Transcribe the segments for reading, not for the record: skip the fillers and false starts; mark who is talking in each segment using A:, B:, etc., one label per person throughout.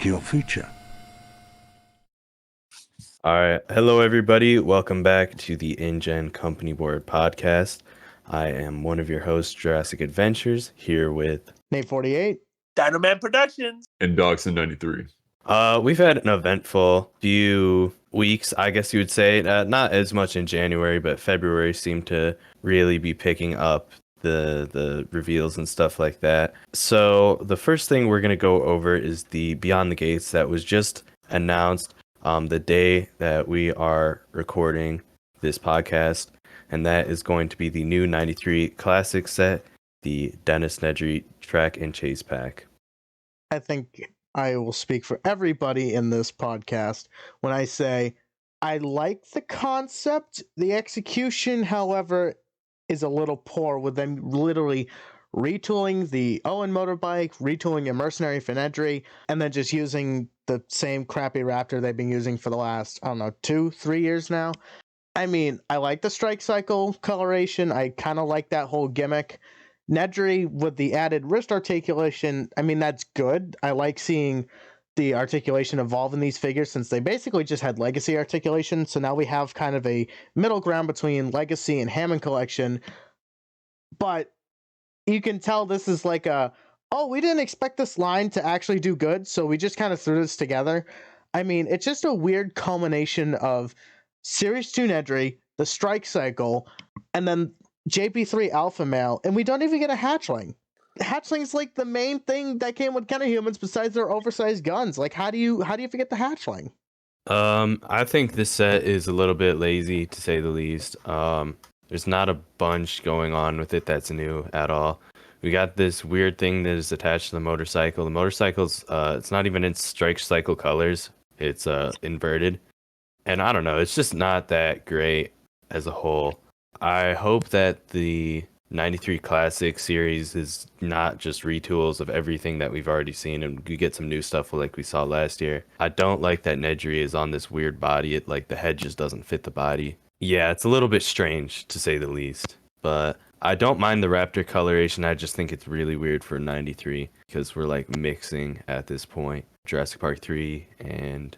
A: your future.
B: All right. Hello, everybody. Welcome back to the Ingen Company Board Podcast. I am one of your hosts, Jurassic Adventures, here with
C: Nate 48,
D: Dino Productions,
E: and Dogson 93.
B: We've had an eventful few weeks, I guess you would say. Not as much in January, but February seemed to really be picking up the reveals and stuff like that. So the first thing we're going to go over is the Beyond the Gates that was just announced the day that we are recording this podcast, and that is going to be the new 93 Classic set, the Dennis Nedry Track and Chase Pack.
C: I think I will speak for everybody in this podcast when I say I like the concept. The execution, however, is a little poor, with them literally retooling the Owen motorbike, retooling a mercenary for Nedry, and then just using the same crappy Raptor they've been using for the last, 2-3 years now. I mean, I like the strike cycle coloration. I kind of like that whole gimmick. Nedry with the added wrist articulation, I mean, that's good. I like seeing the articulation evolve in these figures, since they basically just had legacy articulation. So now we have kind of a middle ground between legacy and Hammond collection. But you can tell this is like we didn't expect this line to actually do good, so we just kind of threw this together. I mean, it's just a weird culmination of Series 2 Nedry, the strike cycle, and then JP3 Alpha Male, and we don't even get a hatchling. Hatchling's like the main thing that came with Kenner Humans besides their oversized guns. Like, how do you forget the hatchling?
B: I think this set is a little bit lazy, to say the least. There's not a bunch going on with it that's new at all. We got this weird thing that is attached to the motorcycle. The motorcycle's it's not even in strike cycle colors. It's inverted. And I don't know, it's just not that great as a whole. I hope that the 93 Classic series is not just retools of everything that we've already seen, and we get some new stuff like we saw last year. I don't like that Nedry is on this weird body. It, like, the head just doesn't fit the body. Yeah, it's a little bit strange, to say the least. But I don't mind the Raptor coloration. I just think it's really weird for 93, because we're, like, mixing at this point Jurassic Park 3 and,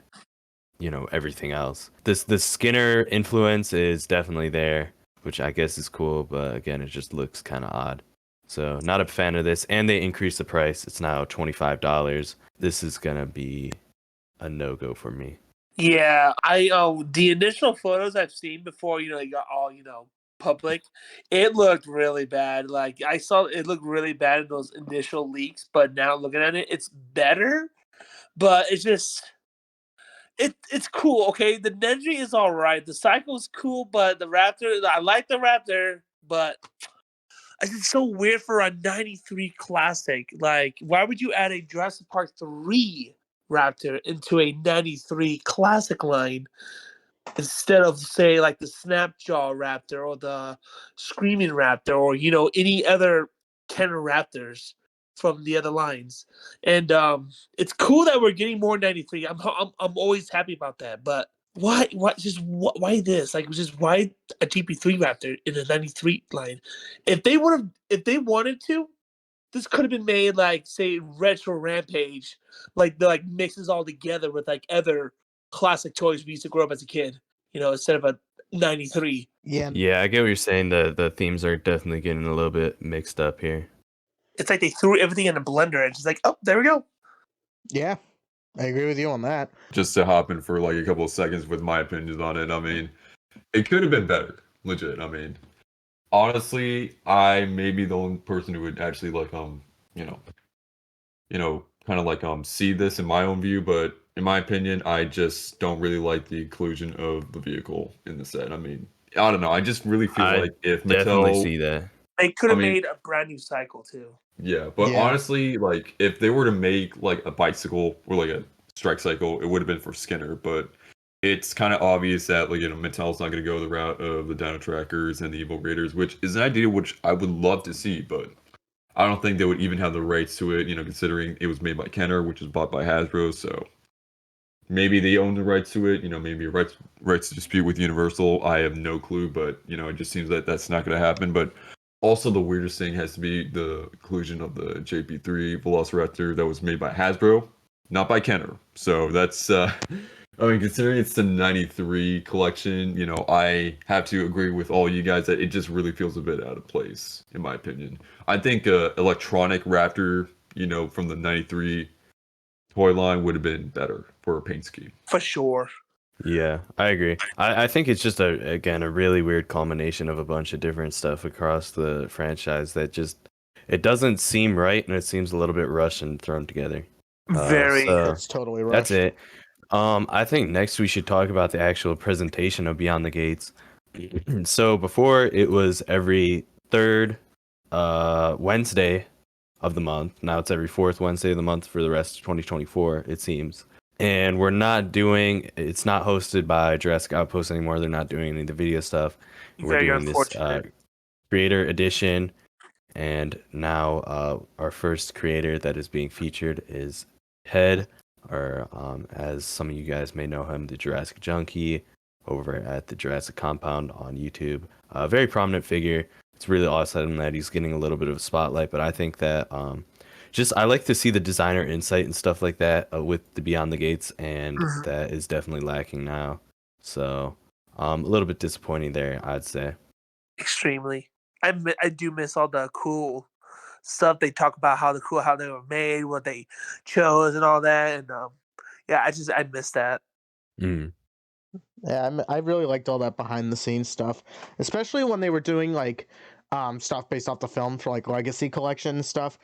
B: everything else. The Skinner influence is definitely there, which I guess is cool, but again, it just looks kind of odd. So not a fan of this, and they increased the price. It's now $25. This is going to be a no-go for me.
D: Yeah, the initial photos I've seen before, they got all, public, it looked really bad. Like, I saw it looked really bad in those initial leaks, but now looking at it, it's better, but it's just... It's cool, okay? The Nedry is all right. The cycle's cool, but the Raptor, I like the Raptor, but it's so weird for a 93 Classic. Like, why would you add a Jurassic Park 3 Raptor into a 93 Classic line instead of, say, like the Snapjaw Raptor or the Screaming Raptor or, any other Kenner Raptors from the other lines? And it's cool that we're getting more 93. I'm always happy about that. But why this? Like, just why a GP3 Raptor in the 93 line? If they wanted to, this could have been made like, say, Retro Rampage, like the mixes all together with like other classic toys we used to grow up as a kid, instead of a 93.
C: Yeah,
B: I get what you're saying. The themes are definitely getting a little bit mixed up here.
D: It's like they threw everything in a blender and just like, oh, there we go.
C: Yeah, I agree with you on that.
E: Just to hop in for like a couple of seconds with my opinions on it, I mean, it could have been better, legit. I mean, honestly, I may be the only person who would actually like kind of like see this in my own view, but in my opinion, I just don't really like the inclusion of the vehicle in the set. I mean, I don't know. I just really feel like if
B: definitely
E: Mattel,
B: see that.
D: They could have made a brand new cycle too.
E: Yeah, but honestly, like, if they were to make like a bicycle or like a strike cycle, it would have been for Skinner. But it's kind of obvious that, like, Mattel's not going to go the route of the Dino Trackers and the Evo Raiders, which is an idea which I would love to see, but I don't think they would even have the rights to it, considering it was made by Kenner, which is bought by Hasbro. So maybe they own the rights to it, maybe a rights dispute with Universal. I have no clue, but it just seems that that's not going to happen. But also, the weirdest thing has to be the inclusion of the JP3 Velociraptor that was made by Hasbro. not by Kenner. So that's I mean, considering it's the 93 collection, I have to agree with all you guys that it just really feels a bit out of place, in my opinion. I think electronic Raptor, from the 93 toy line would have been better for a paint scheme.
D: For sure.
B: Yeah, I agree. I think it's just a really weird culmination of a bunch of different stuff across the franchise that just it doesn't seem right, and it seems a little bit rushed and thrown together.
D: Very.
C: That's totally right.
B: That's it. I think next we should talk about the actual presentation of Beyond the Gates. So before it was every third Wednesday of the month. Now it's every fourth Wednesday of the month for the rest of 2024, it seems. And it's not hosted by Jurassic Outpost anymore. They're not doing any of the video stuff. We're
D: Very
B: doing this
D: unfortunate.
B: creator edition. And now our first creator that is being featured is Ted, or as some of you guys may know him, the Jurassic Junkie over at the Jurassic Compound on YouTube. A very prominent figure. It's really awesome that he's getting a little bit of a spotlight, but I think that I like to see the designer insight and stuff like that with the Beyond the Gates, and that is definitely lacking now. So a little bit disappointing there, I'd say.
D: Extremely. I do miss all the cool stuff they talk about, how they were made, what they chose, and all that. And I miss that.
C: Yeah, I really liked all that behind the scenes stuff, especially when they were doing like stuff based off the film for like Legacy Collection and stuff.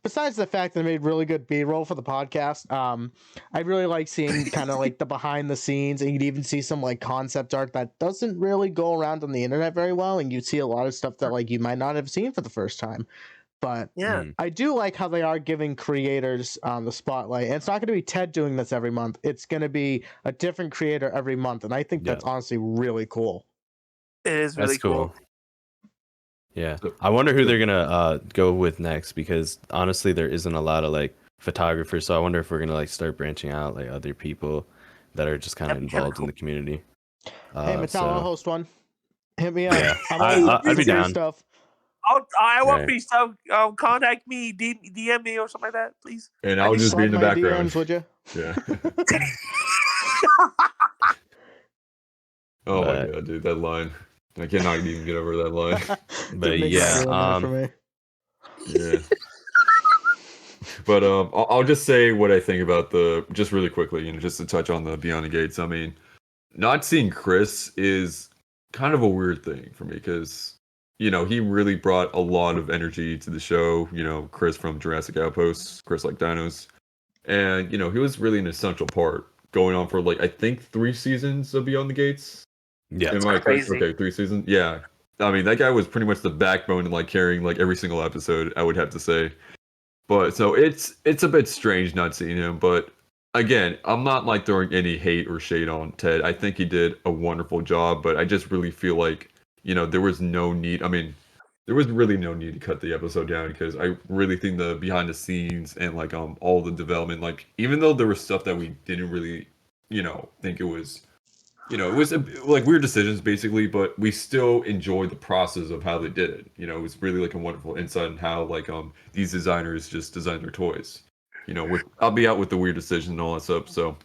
C: Besides the fact that they made really good B-roll for the podcast, I really like seeing kind of like the behind the scenes, and you'd even see some like concept art that doesn't really go around on the internet very well, and you see a lot of stuff that like you might not have seen for the first time. But
D: Yeah.
C: I do like how they are giving creators the spotlight. And it's not going to be Ted doing this every month. It's going to be a different creator every month. And I think that's honestly really cool.
D: It is really cool.
B: Yeah. I wonder who they're going to go with next, because honestly, there isn't a lot of like photographers. So I wonder if we're going to like start branching out like other people that are just kind of involved in the community.
C: Hey, Mattel, I'll host one. Hit me up.
B: Yeah.
C: I'd be down. Stuff.
D: I want free stuff. Contact me, DM me or something like that, please.
E: And I'll just be in the background.
C: DMs, would you?
E: Yeah. Oh my god, dude, that line. I cannot even get over that line.
B: But yeah,
E: yeah. But I'll just say what I think about just really quickly, just to touch on the Beyond the Gates. I mean, not seeing Chris is kind of a weird thing for me, because he really brought a lot of energy to the show. Chris from Jurassic Outpost, Chris Like Dinos, and he was really an essential part going on for like I think 3 seasons of Beyond the Gates.
B: Yeah,
D: it's crazy.
E: Okay, 3 seasons. Yeah, I mean that guy was pretty much the backbone and like carrying like every single episode, I would have to say. But so it's a bit strange not seeing him. But again, I'm not like throwing any hate or shade on Ted. I think he did a wonderful job, but I just really feel like there was no need. I mean, there was really no need to cut the episode down, because I really think the behind the scenes and like all the development, like even though there was stuff that we didn't really think it was. It was like weird decisions basically, but we still enjoyed the process of how they did it. It was really like a wonderful insight on how like these designers just design their toys. I'll be out with the weird decisions and all that stuff. So,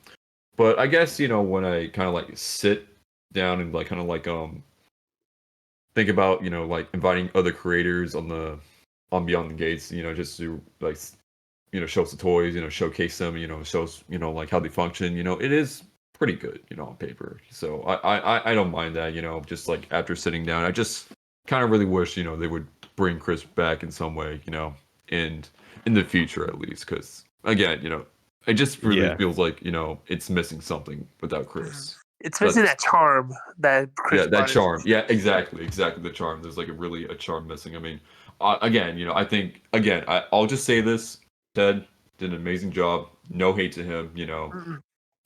E: but I guess when I kind of like sit down and like kind of like think about like inviting other creators on Beyond the Gates, just to like show us the toys, showcase them, shows like how they function. It is pretty good, on paper. So I don't mind that, just like after sitting down, I just kind of really wish, they would bring Chris back in some way, and in the future at least, because again, it just really feels like, it's missing something without Chris.
D: It's missing that charm that Chris.
E: Yeah, that charm. Yeah, exactly the charm. There's like a charm missing. I mean, again, I think I'll just say this: Ted did an amazing job. No hate to him.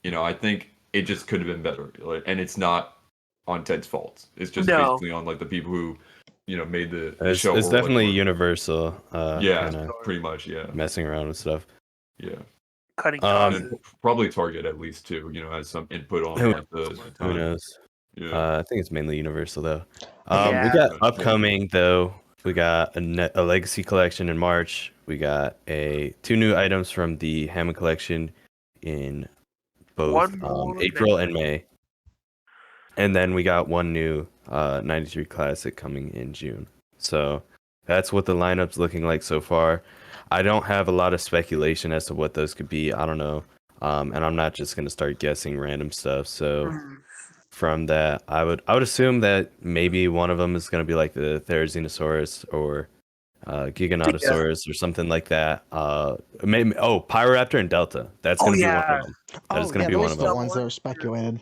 E: I think it just could have been better, and it's not on Ted's fault. It's just basically on like the people who, made the show.
B: It's definitely Universal.
E: Pretty much. Yeah,
B: messing around with stuff.
E: Yeah,
D: cutting.
E: Probably Target at least too. Has some input on like the.
B: Who knows?
E: Yeah.
B: I think it's mainly Universal though. We got upcoming though. We got a Legacy collection in March. we got 2 new items from the Hammond collection in both April and May. And then we got 1 new 93 Classic coming in June. So that's what the lineup's looking like so far. I don't have a lot of speculation as to what those could be. I don't know. And I'm not just going to start guessing random stuff. So from that, I would assume that maybe one of them is going to be like the Therizinosaurus or Giganotosaurus or something like that. Maybe Pyroraptor and Delta. That's going to be one of them. That is going to be one of them.
C: The ones that are speculated.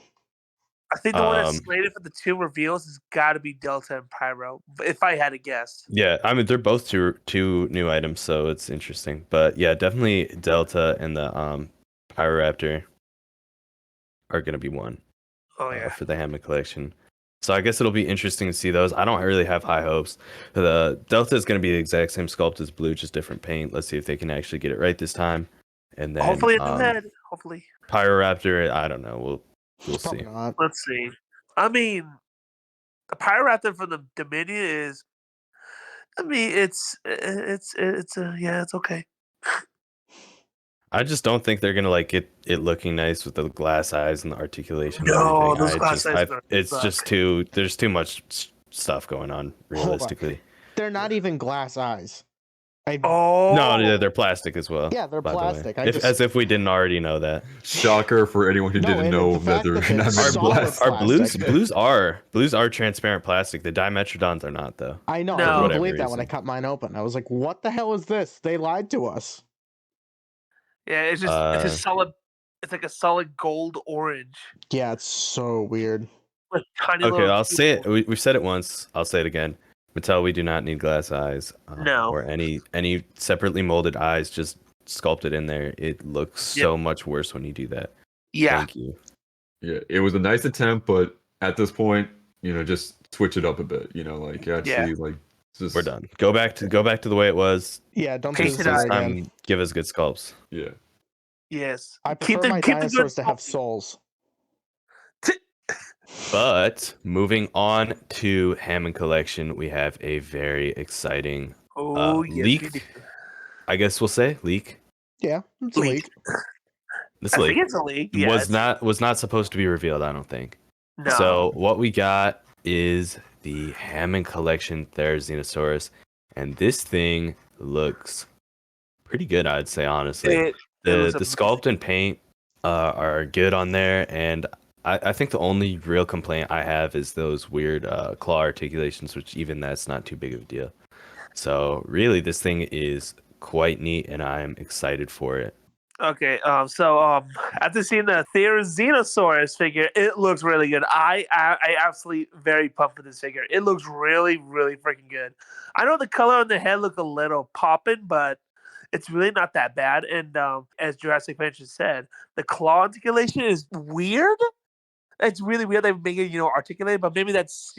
D: I think the one that's slated for the 2 reveals has got to be Delta and Pyro, if I had to guess.
B: Yeah, I mean they're both two new items, so it's interesting. But yeah, definitely Delta and the Pyroraptor are going to be one.
D: Oh yeah,
B: for the Hammond collection. So I guess it'll be interesting to see those. I don't really have high hopes. The Delta is going to be the exact same sculpt as Blue, just different paint. Let's see if they can actually get it right this time. And then
D: hopefully it's head. Hopefully.
B: Pyroraptor, I don't know. We'll see.
C: Not.
D: Let's see. I mean, the Pyroraptor from the Dominion is. I mean, it's okay.
B: I just don't think they're gonna like get it looking nice with the glass eyes and the articulation.
D: No,
B: and
D: those glass eyes.
B: It's just there's too much stuff going on realistically.
C: They're not even glass eyes.
B: No, they're plastic as well.
C: Yeah, they're plastic.
B: As if we didn't already know that.
E: Shocker for anyone who didn't know that they're not
B: blues are transparent plastic. The Dimetrodons are not though.
C: I know. I couldn't believe that when I cut mine open. I was like, "What the hell is this? They lied to us."
D: Yeah, it's just solid. It's like a solid gold orange.
C: Yeah, it's so weird.
D: Like tiny
B: I'll say it. We've said it once. I'll say it again. Mattel, we do not need glass eyes.
D: No.
B: Or any separately molded eyes just sculpted in there. It looks so much worse when you do that.
D: Yeah.
B: Thank you.
E: Yeah, it was a nice attempt, but at this point, just switch it up a bit. Like just
B: we're done. Go back to the way it was.
C: Yeah, don't
D: Paint
C: do
D: it
C: this
D: out
C: again.
B: time. Give us good sculpts.
E: Yeah.
D: Yes.
C: I prefer my dinosaurs to have souls.
B: But moving on to Hammond Collection, we have a very exciting leak. I guess we'll say leak.
C: Yeah, it's a leak.
B: This
D: I
B: leak
D: think it's a leak. Yes.
B: was not supposed to be revealed, I don't think.
D: No.
B: So what we got is the Hammond Collection Therizinosaurus, and this thing looks pretty good, I'd say, honestly. The sculpt and paint are good on there, and I think the only real complaint I have is those weird claw articulations, which even that's not too big of a deal. So really, this thing is quite neat, and I'm excited for it.
D: Okay, so after seeing the Therizinosaurus figure, it looks really good. I absolutely very pumped for this figure. It looks really, really freaking good. I know the color on the head look a little popping, but it's really not that bad. And as Jurassic Adventures said, the claw articulation is weird. It's really weird. They make it, articulated, but maybe that's,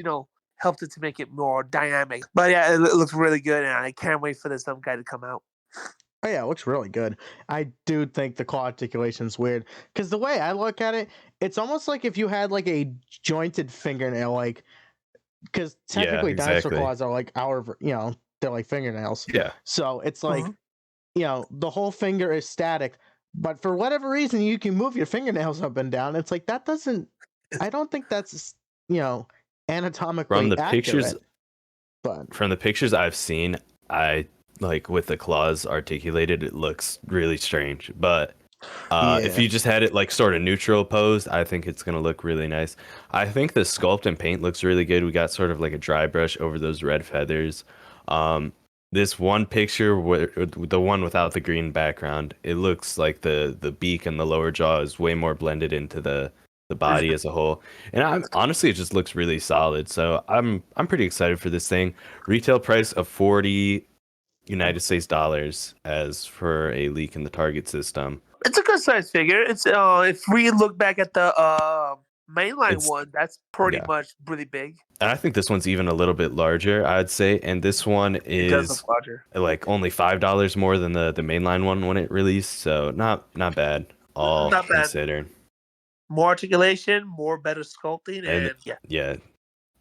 D: helped it to make it more dynamic. But yeah, it looks really good, and I can't wait for this guy to come out.
C: Oh yeah, it looks really good. I do think the claw articulation's weird because the way I look at it, it's almost like if you had like a jointed fingernail, like because technically dinosaur claws are like they're like fingernails.
B: Yeah.
C: So it's like, the whole finger is static, but for whatever reason you can move your fingernails up and down. It's like that doesn't. I don't think that's anatomically
B: from the
C: accurate,
B: pictures.
C: But
B: from the pictures I've seen, I like with the claws articulated, it looks really strange. But if you just had it like sort of neutral posed, I think it's gonna look really nice. I think the sculpt and paint looks really good. We got sort of like a dry brush over those red feathers. This one picture, the one without the green background, it looks like the beak and the lower jaw is way more blended into the body as a whole. And honestly, it just looks really solid. So I'm pretty excited for this thing. Retail price of $40 United States dollars as for a leak in the Target system.
D: It's a good size figure. It's if we look back at the mainline one, that's pretty much really big.
B: And I think this one's even a little bit larger, I'd say. And this one is like only $5 more than the mainline one when it released. So not bad. All considered.
D: More articulation, more better sculpting, and
B: yeah.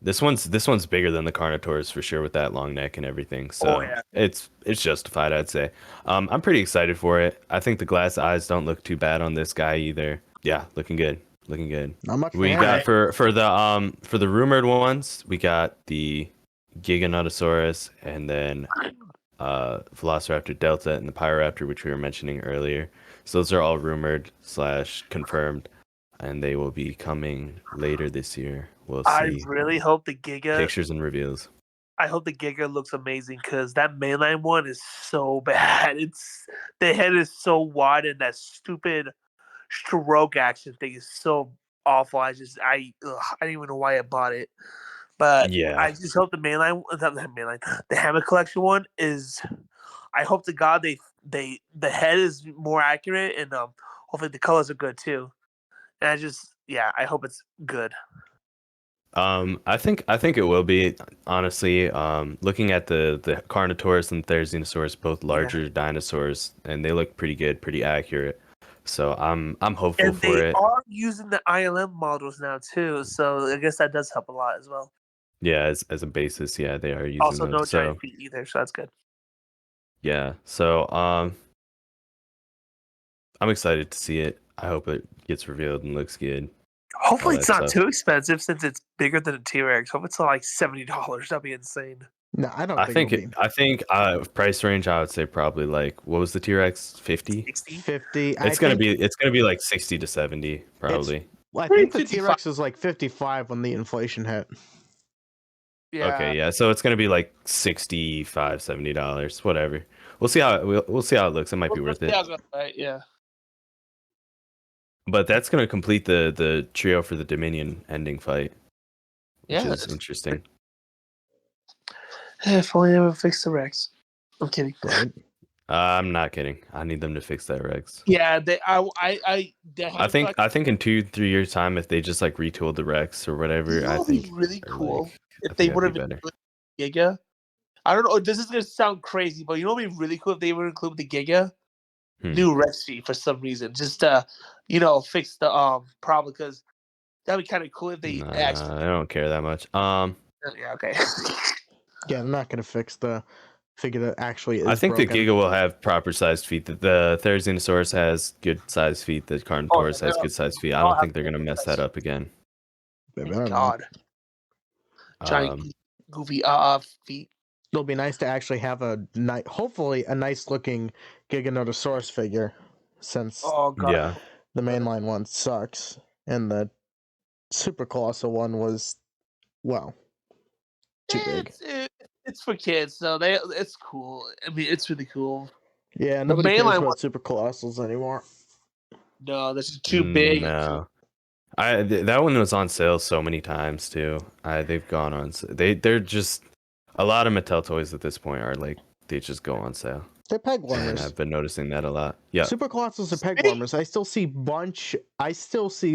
B: This one's bigger than the Carnotaurs for sure with that long neck and everything. So it's justified, I'd say. I'm pretty excited for it. I think the glass eyes don't look too bad on this guy either. Yeah, looking good. Looking good.
C: Not much.
B: We got for the rumored ones, we got the Giganotosaurus and then Velociraptor Delta and the Pyroraptor, which we were mentioning earlier. So those are all rumored / confirmed, and they will be coming later this year. We'll see.
D: I really hope the Giga
B: pictures and reveals.
D: I hope the Giga looks amazing because that mainline one is so bad. The head is so wide and that stupid stroke action thing is so awful. I don't even know why I bought it. But
B: Yeah.
D: I just hope the Hammond collection one is. I hope to God the head is more accurate and hopefully the colors are good too. And I hope it's good.
B: I think it will be, honestly. Looking at the Carnotaurus and Therizinosaurus, both larger dinosaurs, and they look pretty good, pretty accurate. So I'm hopeful
D: and
B: for it.
D: They are using the ILM models now too, so I guess that does help a lot as well.
B: Yeah, as a basis, yeah, they are using
D: also
B: them.
D: No
B: so,
D: giant feet either, so that's good.
B: Yeah, so I'm excited to see it. I hope it gets revealed and looks good.
D: Hopefully it's not too expensive since it's bigger than a T-Rex. Hope it's like $70. That'd be insane.
C: No, I don't think
B: I think price range, I would say probably like, what was the T-Rex? 50?
C: 50.
B: It's gonna be like 60 to 70 probably.
C: I think the T-Rex is like 55 when the inflation hit.
D: Yeah.
B: Okay, yeah. So it's gonna be like $65, $70, whatever. We'll see how it looks. It might be worth it.
D: Yeah.
B: But that's gonna complete the trio for the Dominion ending fight. Which is interesting.
D: If only they would fix the Rex. I'm kidding.
C: Right.
B: I'm not kidding. I need them to fix that Rex.
D: Yeah,
B: I think in 2-3 years time, if they just like retooled the Rex or whatever, I think
D: really cool if
B: they
D: they would have included Giga. I don't know. This is gonna sound crazy, but you know what would be really cool if they would include the Giga new Rex feet for some reason, just to fix the problem, because that'd be kind of cool if they actually.
B: I don't care that much.
D: Yeah. Okay.
C: Yeah, I'm not gonna fix the figure that actually is.
B: I think
C: broken.
B: the Giga will have proper sized feet. The Therizinosaurus has good sized feet. The Carnotaurus has good sized feet. I don't think they're gonna mess that up again.
C: Thank
D: God. Giant goofy feet.
C: It'll be nice to actually have hopefully a nice looking Giganotosaurus figure, since
B: yeah,
C: the mainline one sucks and the super colossal one was too big.
D: It's for kids, so it's cool. I mean, it's really cool.
C: Yeah, nobody cares about super colossals anymore.
D: No, this is too big.
B: No. That one was on sale so many times too. They've gone on. They're just a lot of Mattel toys at this point are like they just go on sale.
C: They're peg warmers.
B: I've been noticing that a lot. Yeah.
C: Super colossals are peg warmers. I still see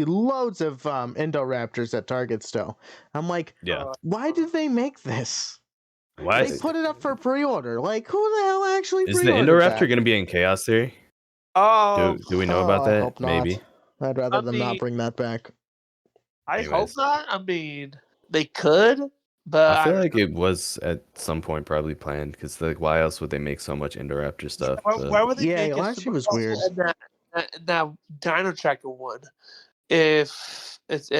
C: loads of Indoraptors at Target still. I'm like, why did they make this?
B: Why
C: they put it up for pre-order? Like, who the hell actually
B: is the Indoraptor going to be in Chaos Theory?
D: Oh,
B: do we know about that?
C: I hope not. Maybe. I'd rather them not bring that back.
D: I hope not. I mean, they could, but
B: I feel like it was at some point probably planned, because like, why else would they make so much Indoraptor stuff?
D: Why would they make
C: last year was weird.
D: That Dino Tracker one, if it's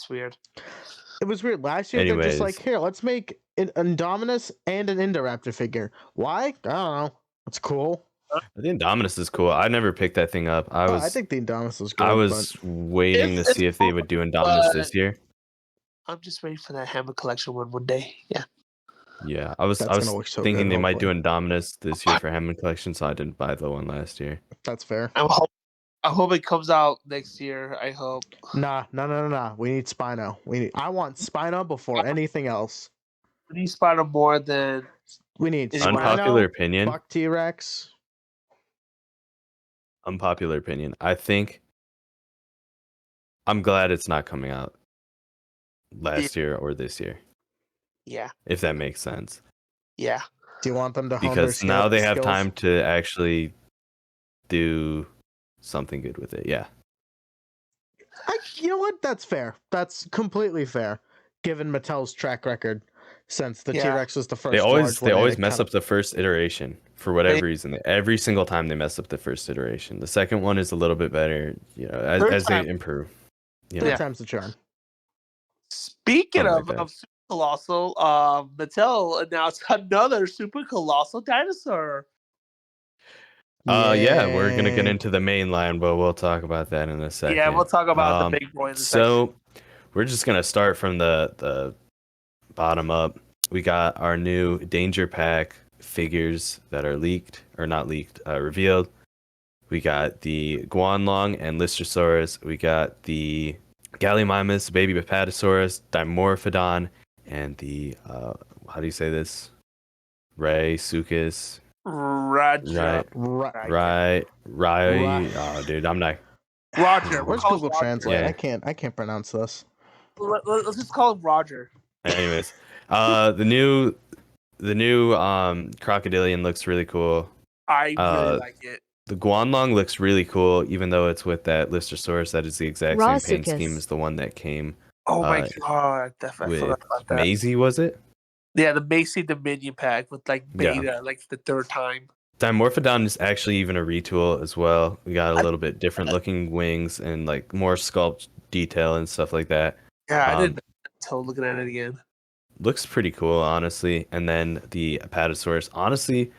D: weird.
C: It was weird. Last year they're just like, here, let's make an Indominus and an Indoraptor figure. Why? I don't know. It's cool.
B: The Indominus is cool. I never picked that thing up.
C: I think the Indominus was good.
B: I was waiting to see if they would do Indominus this year.
D: I'm just waiting for that Hammond collection one day. Yeah.
B: Yeah, I was thinking they might do Indominus this year for Hammond collection, so I didn't buy the one last year.
C: That's fair.
D: I hope it comes out next year. I hope.
C: Nah. We need Spino. I want Spino before anything else.
D: We need Spino more than.
C: We need
B: unpopular opinion.
C: Buck T-Rex.
B: Unpopular opinion. I think I'm glad it's not coming out last year or this year.
D: Yeah.
B: If that makes sense.
D: Yeah.
C: Do you want them to hone
B: because
C: their
B: now they have
C: skills?
B: time to actually do something good with it. Yeah.
C: You know what? That's fair. That's completely fair. given Mattel's track record since the
D: Yeah.
C: T-Rex was the first.
B: They always
C: large
B: mess up the first iteration for whatever reason. Every single time they mess up the first iteration. The second one is a little bit better, as they improve.
C: Third time's the charm.
D: Speaking
B: Something
D: of Super Colossal, Mattel announced another Super Colossal dinosaur.
B: Yeah, we're gonna get into the main line, but we'll talk about that in a second.
D: Yeah, we'll talk about the big boy in a second.
B: So we're just gonna start from the bottom up. We got our new Danger Pack figures that are leaked, or not leaked, revealed. We got the Guanlong and Lystrosaurus. We got the Gallimimus, Baby Apatosaurus, Dimorphodon, and the how do you say this? Rhesuchus.
D: Roger.
B: Right. Oh, dude, I'm not.
D: Roger.
C: Where's Google Translate? Yeah. I can't pronounce this.
D: Let's just call him Roger.
B: Anyways, the new Crocodilian looks really cool.
D: I really like it.
B: The Guanlong looks really cool, even though it's with that Lystrosaurus. That is the exact same paint scheme as the one that came.
D: Oh my god! I forgot about that.
B: Maisie, was it?
D: Yeah, the Macy Dominion pack with like Beta, like the third time.
B: Dimorphodon is actually even a retool as well. We got a little bit different looking wings and like more sculpt detail and stuff like that.
D: Yeah, I didn't until looking at it again.
B: Looks pretty cool, honestly. And then the Apatosaurus, honestly,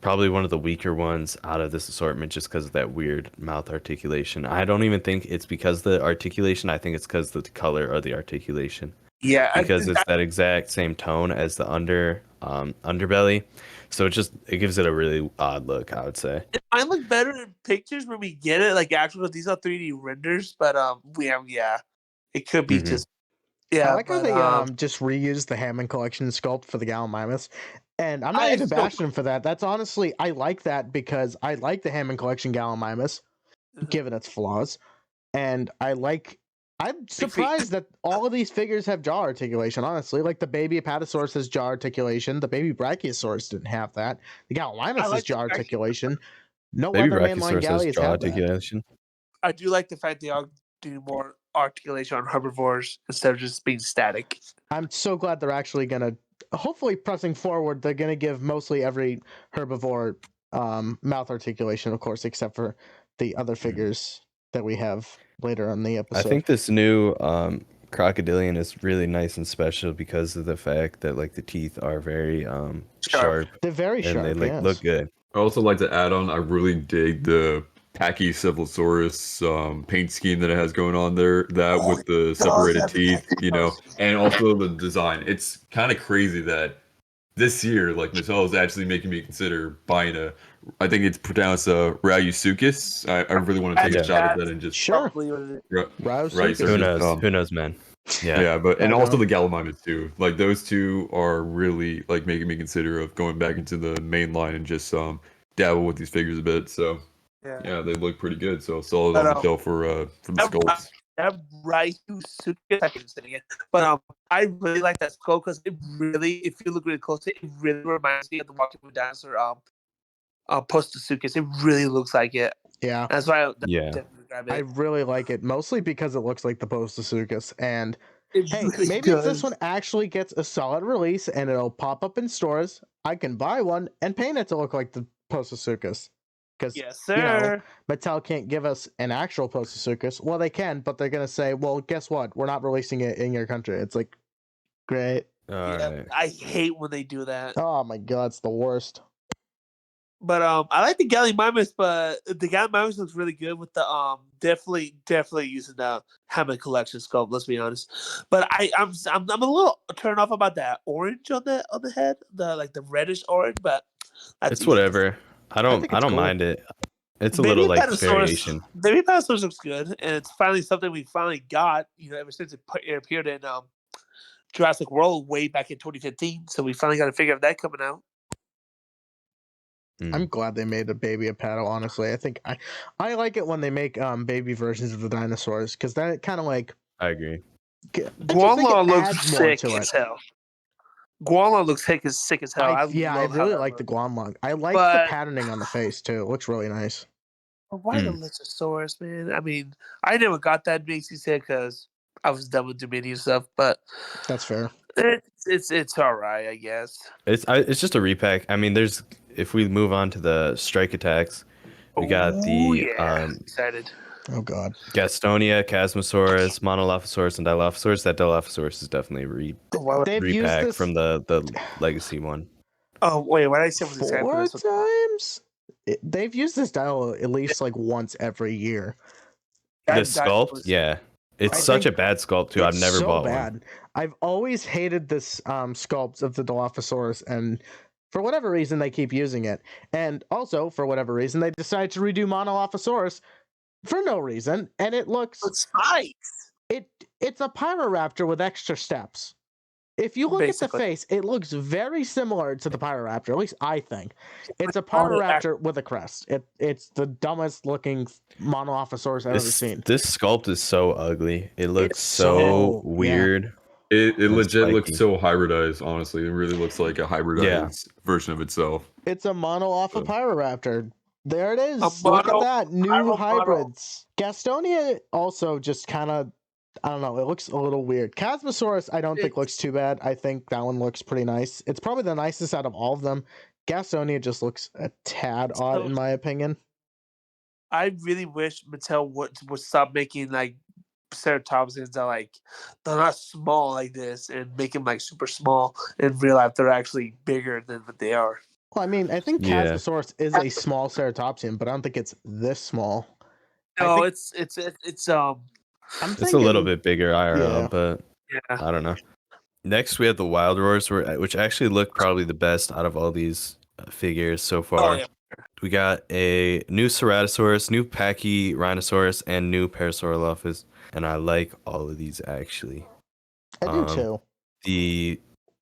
B: probably one of the weaker ones out of this assortment just because of that weird mouth articulation. I don't even think it's because of the articulation. I think it's because of the color of the articulation.
D: Yeah,
B: because it's that exact same tone as the underbelly, so it gives it a really odd look, I would say.
D: It might look better in pictures when we get it, like actually these are 3D renders, but it could be just
C: I like how they just reused the Hammond collection sculpt for the Gallimimus, and I'm not even bashing them for that. That's honestly, I like that because I like the Hammond collection Gallimimus, given its flaws, and I'm surprised that all of these figures have jaw articulation, honestly. Like the baby Apatosaurus has jaw articulation. The baby Brachiosaurus didn't have that. The Gallimimus has jaw articulation. No
B: baby
C: other mainline galleys have
B: articulation.
D: I do like the fact they are doing more articulation on herbivores instead of just being static.
C: I'm so glad they're actually going to, hopefully pressing forward, they're going to give mostly every herbivore mouth articulation, of course, except for the other figures that we have later on the episode.
B: I think this new Crocodilian is really nice and special because of the fact that like the teeth are very sharp.
C: They're very sharp.
B: And they look good.
E: I also like to add on, I really dig the Pachycephalosaurus paint scheme that it has going on there. That with the separated teeth, and also the design. It's kind of crazy that this year, like Mattel is actually making me consider buying I think it's pronounced Rhesuchus. I really want to take a shot at that and just
C: Who
B: knows? Who knows, man?
E: Yeah, and also the Gallimimus too. Like those two are really like making me consider of going back into the main line and just dabble with these figures a bit. So yeah, they look pretty good. So solid on the shelf for the sculpts.
D: But I really like that skull because it really, if you look really close, it really reminds me of the Walking Moon Dinosaur Postosuchus. It really looks like it.
C: Yeah,
D: that's why I definitely grab it.
C: I really like it, mostly because it looks like the Postosuchus. And hey,
D: really
C: maybe if this one actually gets a solid release and it'll pop up in stores, I can buy one and paint it to look like the Postosuchus. Because
D: yes, sir.
C: Mattel can't give us an actual Postosuchus. Well, they can, but they're gonna say, "Well, guess what? We're not releasing it in your country." It's like, great.
B: Right.
D: I hate when they do that.
C: Oh my god, it's the worst.
D: But I like the Gallimimus, but the Gallimimus looks really good with the definitely using the Hammond collection sculpt. Let's be honest. But I'm a little turned off about that orange on the head, the reddish orange. But
B: it's whatever. I don't cool. mind it. It's a little like variation.
D: Baby Apatosaurus looks good, and it's finally something we finally got. Ever since it appeared in Jurassic World way back in 2015. So we finally got a figure of that coming out.
C: I'm glad they made a baby Apato, honestly. I think I like it when they make baby versions of the dinosaurs, because that kind of like...
B: I agree.
D: Guanlong looks sick as hell. Guanlong looks sick as hell.
C: I really like the Guanlong. I like the patterning on the face, too. It looks really nice.
D: Why the Lystrosaurus, man? I mean, I never got that Macy's head because I was done with Dominion stuff, but
C: That's fair.
D: it's all right, I guess.
B: It's just a repack. I mean, if we move on to the strike attacks, we got the
D: excited.
C: Oh god.
B: Gastonia, Chasmosaurus, Monolophosaurus, and Dilophosaurus. That Dilophosaurus is definitely
C: They've used
B: repack
C: this
B: from the legacy one.
D: Oh wait, what did I say was excited for
C: 4
D: this one?
C: times. They've used this dial at least like once every year.
B: The sculpt, yeah, it's such a bad sculpt too. I've never bought one.
C: I've always hated this sculpt of the Dilophosaurus, and for whatever reason they keep using it. And also for whatever reason they decided to redo Monolophosaurus for no reason, and it looks
D: spikes.
C: It's a Pyroraptor with extra steps. If you look at the face, it looks very similar to the Pyroraptor. At least I think it's a Pyroraptor with a crest. It's the dumbest looking Monolophosaurus I've ever seen.
B: This sculpt is so ugly. It looks so weird.
E: Yeah. It legit looks so hybridized. Honestly, it really looks like a hybridized version of itself.
C: It's a Monolopha Pyroraptor. There it is. Look at that. New hybrids. Gastonia also just kind of, I don't know, it looks a little weird. Chasmosaurus, I don't think looks too bad. I think that one looks pretty nice. It's probably the nicest out of all of them. Gastonia just looks a tad odd, in my opinion.
D: I really wish Mattel would stop making like Ceratopsians that they're not small like this and make them like super small in real life. They're actually bigger than what they are.
C: Well, I mean, I think Chasmosaurus is a small Ceratopsian, but I don't think it's this small.
D: No, it's
B: a little bit bigger IRL, but I don't know. Next, we have the Wild Roars, which actually look probably the best out of all these figures so far. Oh, yeah. We got a new Ceratosaurus, new Pachyrhinosaurus, and new Parasaurolophus, and I like all of these actually.
C: I do too.
B: The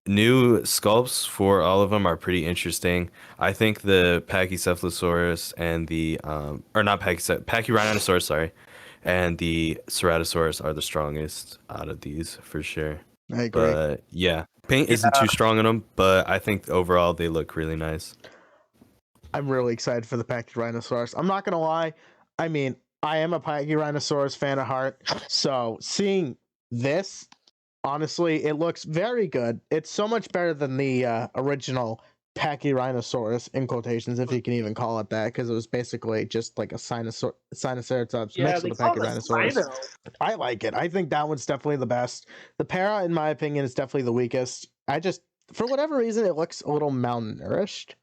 B: new sculpts for all of them are pretty interesting. I think the Pachycephalosaurus and the Pachyrhinosaurus, sorry, and the Ceratosaurus are the strongest out of these for sure.
C: I agree.
B: But yeah, paint isn't too strong on them, but I think overall they look really nice.
C: I'm really excited for the Pachyrhinosaurus. I'm not gonna lie. I mean, I am a Pachyrhinosaurus fan at heart, so seeing this, honestly, it looks very good. It's so much better than the original Pachyrhinosaurus, in quotations, if you can even call it that, because it was basically just like a Sinoceratops mixed with a Pachyrhinosaurus. I like it. I think that one's definitely the best. The Para, in my opinion, is definitely the weakest. For whatever reason, it looks a little malnourished.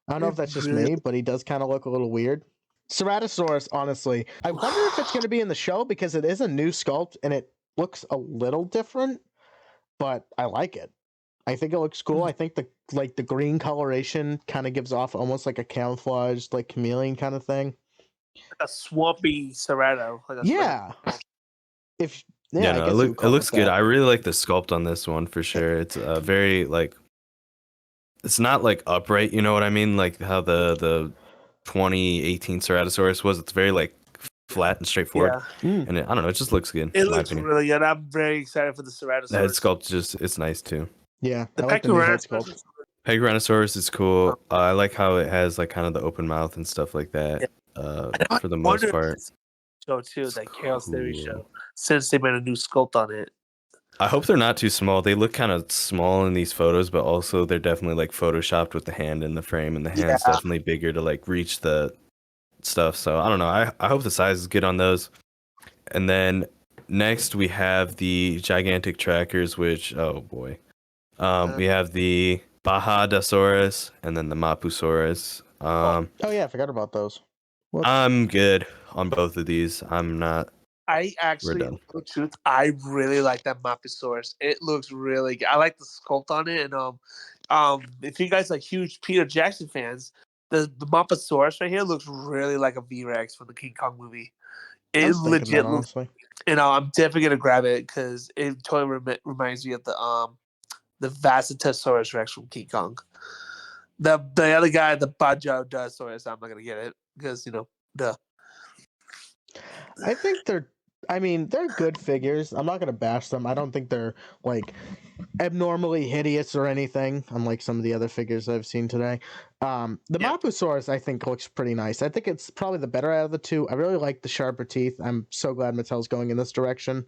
C: I don't know if that's just me, but he does kind of look a little weird. Ceratosaurus, honestly, I wonder if it's going to be in the show, because it is a new sculpt and it looks a little different, but I like it. I think it looks cool. I think the green coloration kind of gives off almost like a camouflage, like chameleon kind of thing.
D: A swampy Cerato.
B: It looks good. I really like the sculpt on this one for sure. It's very it's not like upright, you know what I mean? Like how the 2018 Ceratosaurus was. It's very like flat and straightforward. And I don't know, it just looks good.
D: It looks really good. I'm very excited for the Ceratosaurus.
B: The head sculpt it's nice too.
C: Yeah,
D: the
B: Pachyrhinosaurus is cool. I like how it has like kind of the open mouth and stuff like that. For the most part.
D: Show too, that Chaos Theory show. Since they made a new sculpt on it.
B: I hope they're not too small. They look kind of small in these photos, but also they're definitely like photoshopped with the hand in the frame, and the hand's definitely bigger to like reach the stuff. So I don't know. I hope the size is good on those. And then next we have the gigantic trackers, which oh boy. We have the Bahadasaurus and then the Mapusaurus.
C: Oh yeah, I forgot about those.
B: Whoops. I'm good on both of these. I'm not.
D: I actually, the truth, I really like that Mapusaurus. It looks really good. I like the sculpt on it, and if you guys like huge Peter Jackson fans, the Mapusaurus right here looks really like a V-Rex from the King Kong movie. It legit looks. I'm definitely gonna grab it because it totally reminds me of the Vasatosaurus Rex from King Kong. The other guy, the Bajiosaurus, I'm not gonna get it because duh.
C: I think they're good figures. I'm not gonna bash them. I don't think they're like abnormally hideous or anything, unlike some of the other figures I've seen today. The Mapusaurus I think looks pretty nice. I think it's probably the better out of the two. I really like the sharper teeth. I'm so glad Mattel's going in this direction.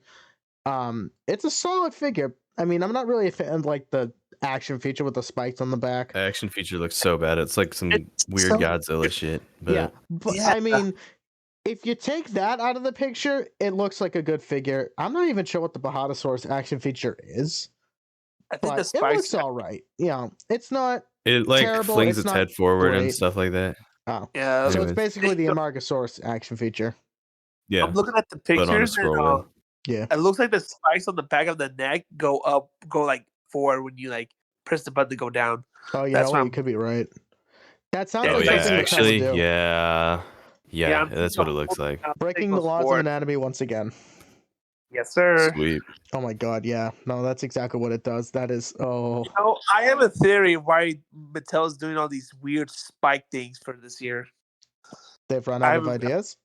C: It's a solid figure. I mean, I'm not really a fan of like the action feature with the spikes on the back.
B: The action feature looks so bad. It's like some
D: It's
B: weird
D: so-
B: Godzilla shit.
C: Yeah,
B: But
C: but
D: Yeah.
C: I mean, if you take that out of the picture, it looks like a good figure. I'm not even sure what the Bahadasaurus action feature is,
D: I think the
C: but it
D: spikes.
C: looks all right. Yeah, it's not.
B: it like
C: Terrible,
B: flings
C: it's
B: its
C: not
B: head forward and
C: great.
B: stuff like that.
C: Oh,
D: Yeah.
C: so it's
B: Anyways.
C: basically the Amargasaurus action feature.
B: Yeah,
D: I'm looking at the
B: but on a
D: pictures,
B: scroll
D: and
B: wheel.
C: Yeah.
D: it looks like the spikes on the back of the neck go like forward when you like press the button to go down.
C: Oh, you
D: That's
C: know
D: what
C: what?
D: I'm-
C: You could be right. That sounds
D: Yeah,
B: Oh
C: like
B: yeah,
D: it's
C: something
D: like-
C: Mattel would
B: actually,
C: do.
B: yeah,
D: I'm
B: that's what it looks like.
C: Breaking the laws of anatomy once again.
D: Yes, sir.
B: Sweet.
C: Oh my god, yeah. No, that's exactly what it does. That is
D: You know, I have a theory why Mattel is doing all these weird spike things for this year.
C: they've run out of
D: I'm-
C: ideas.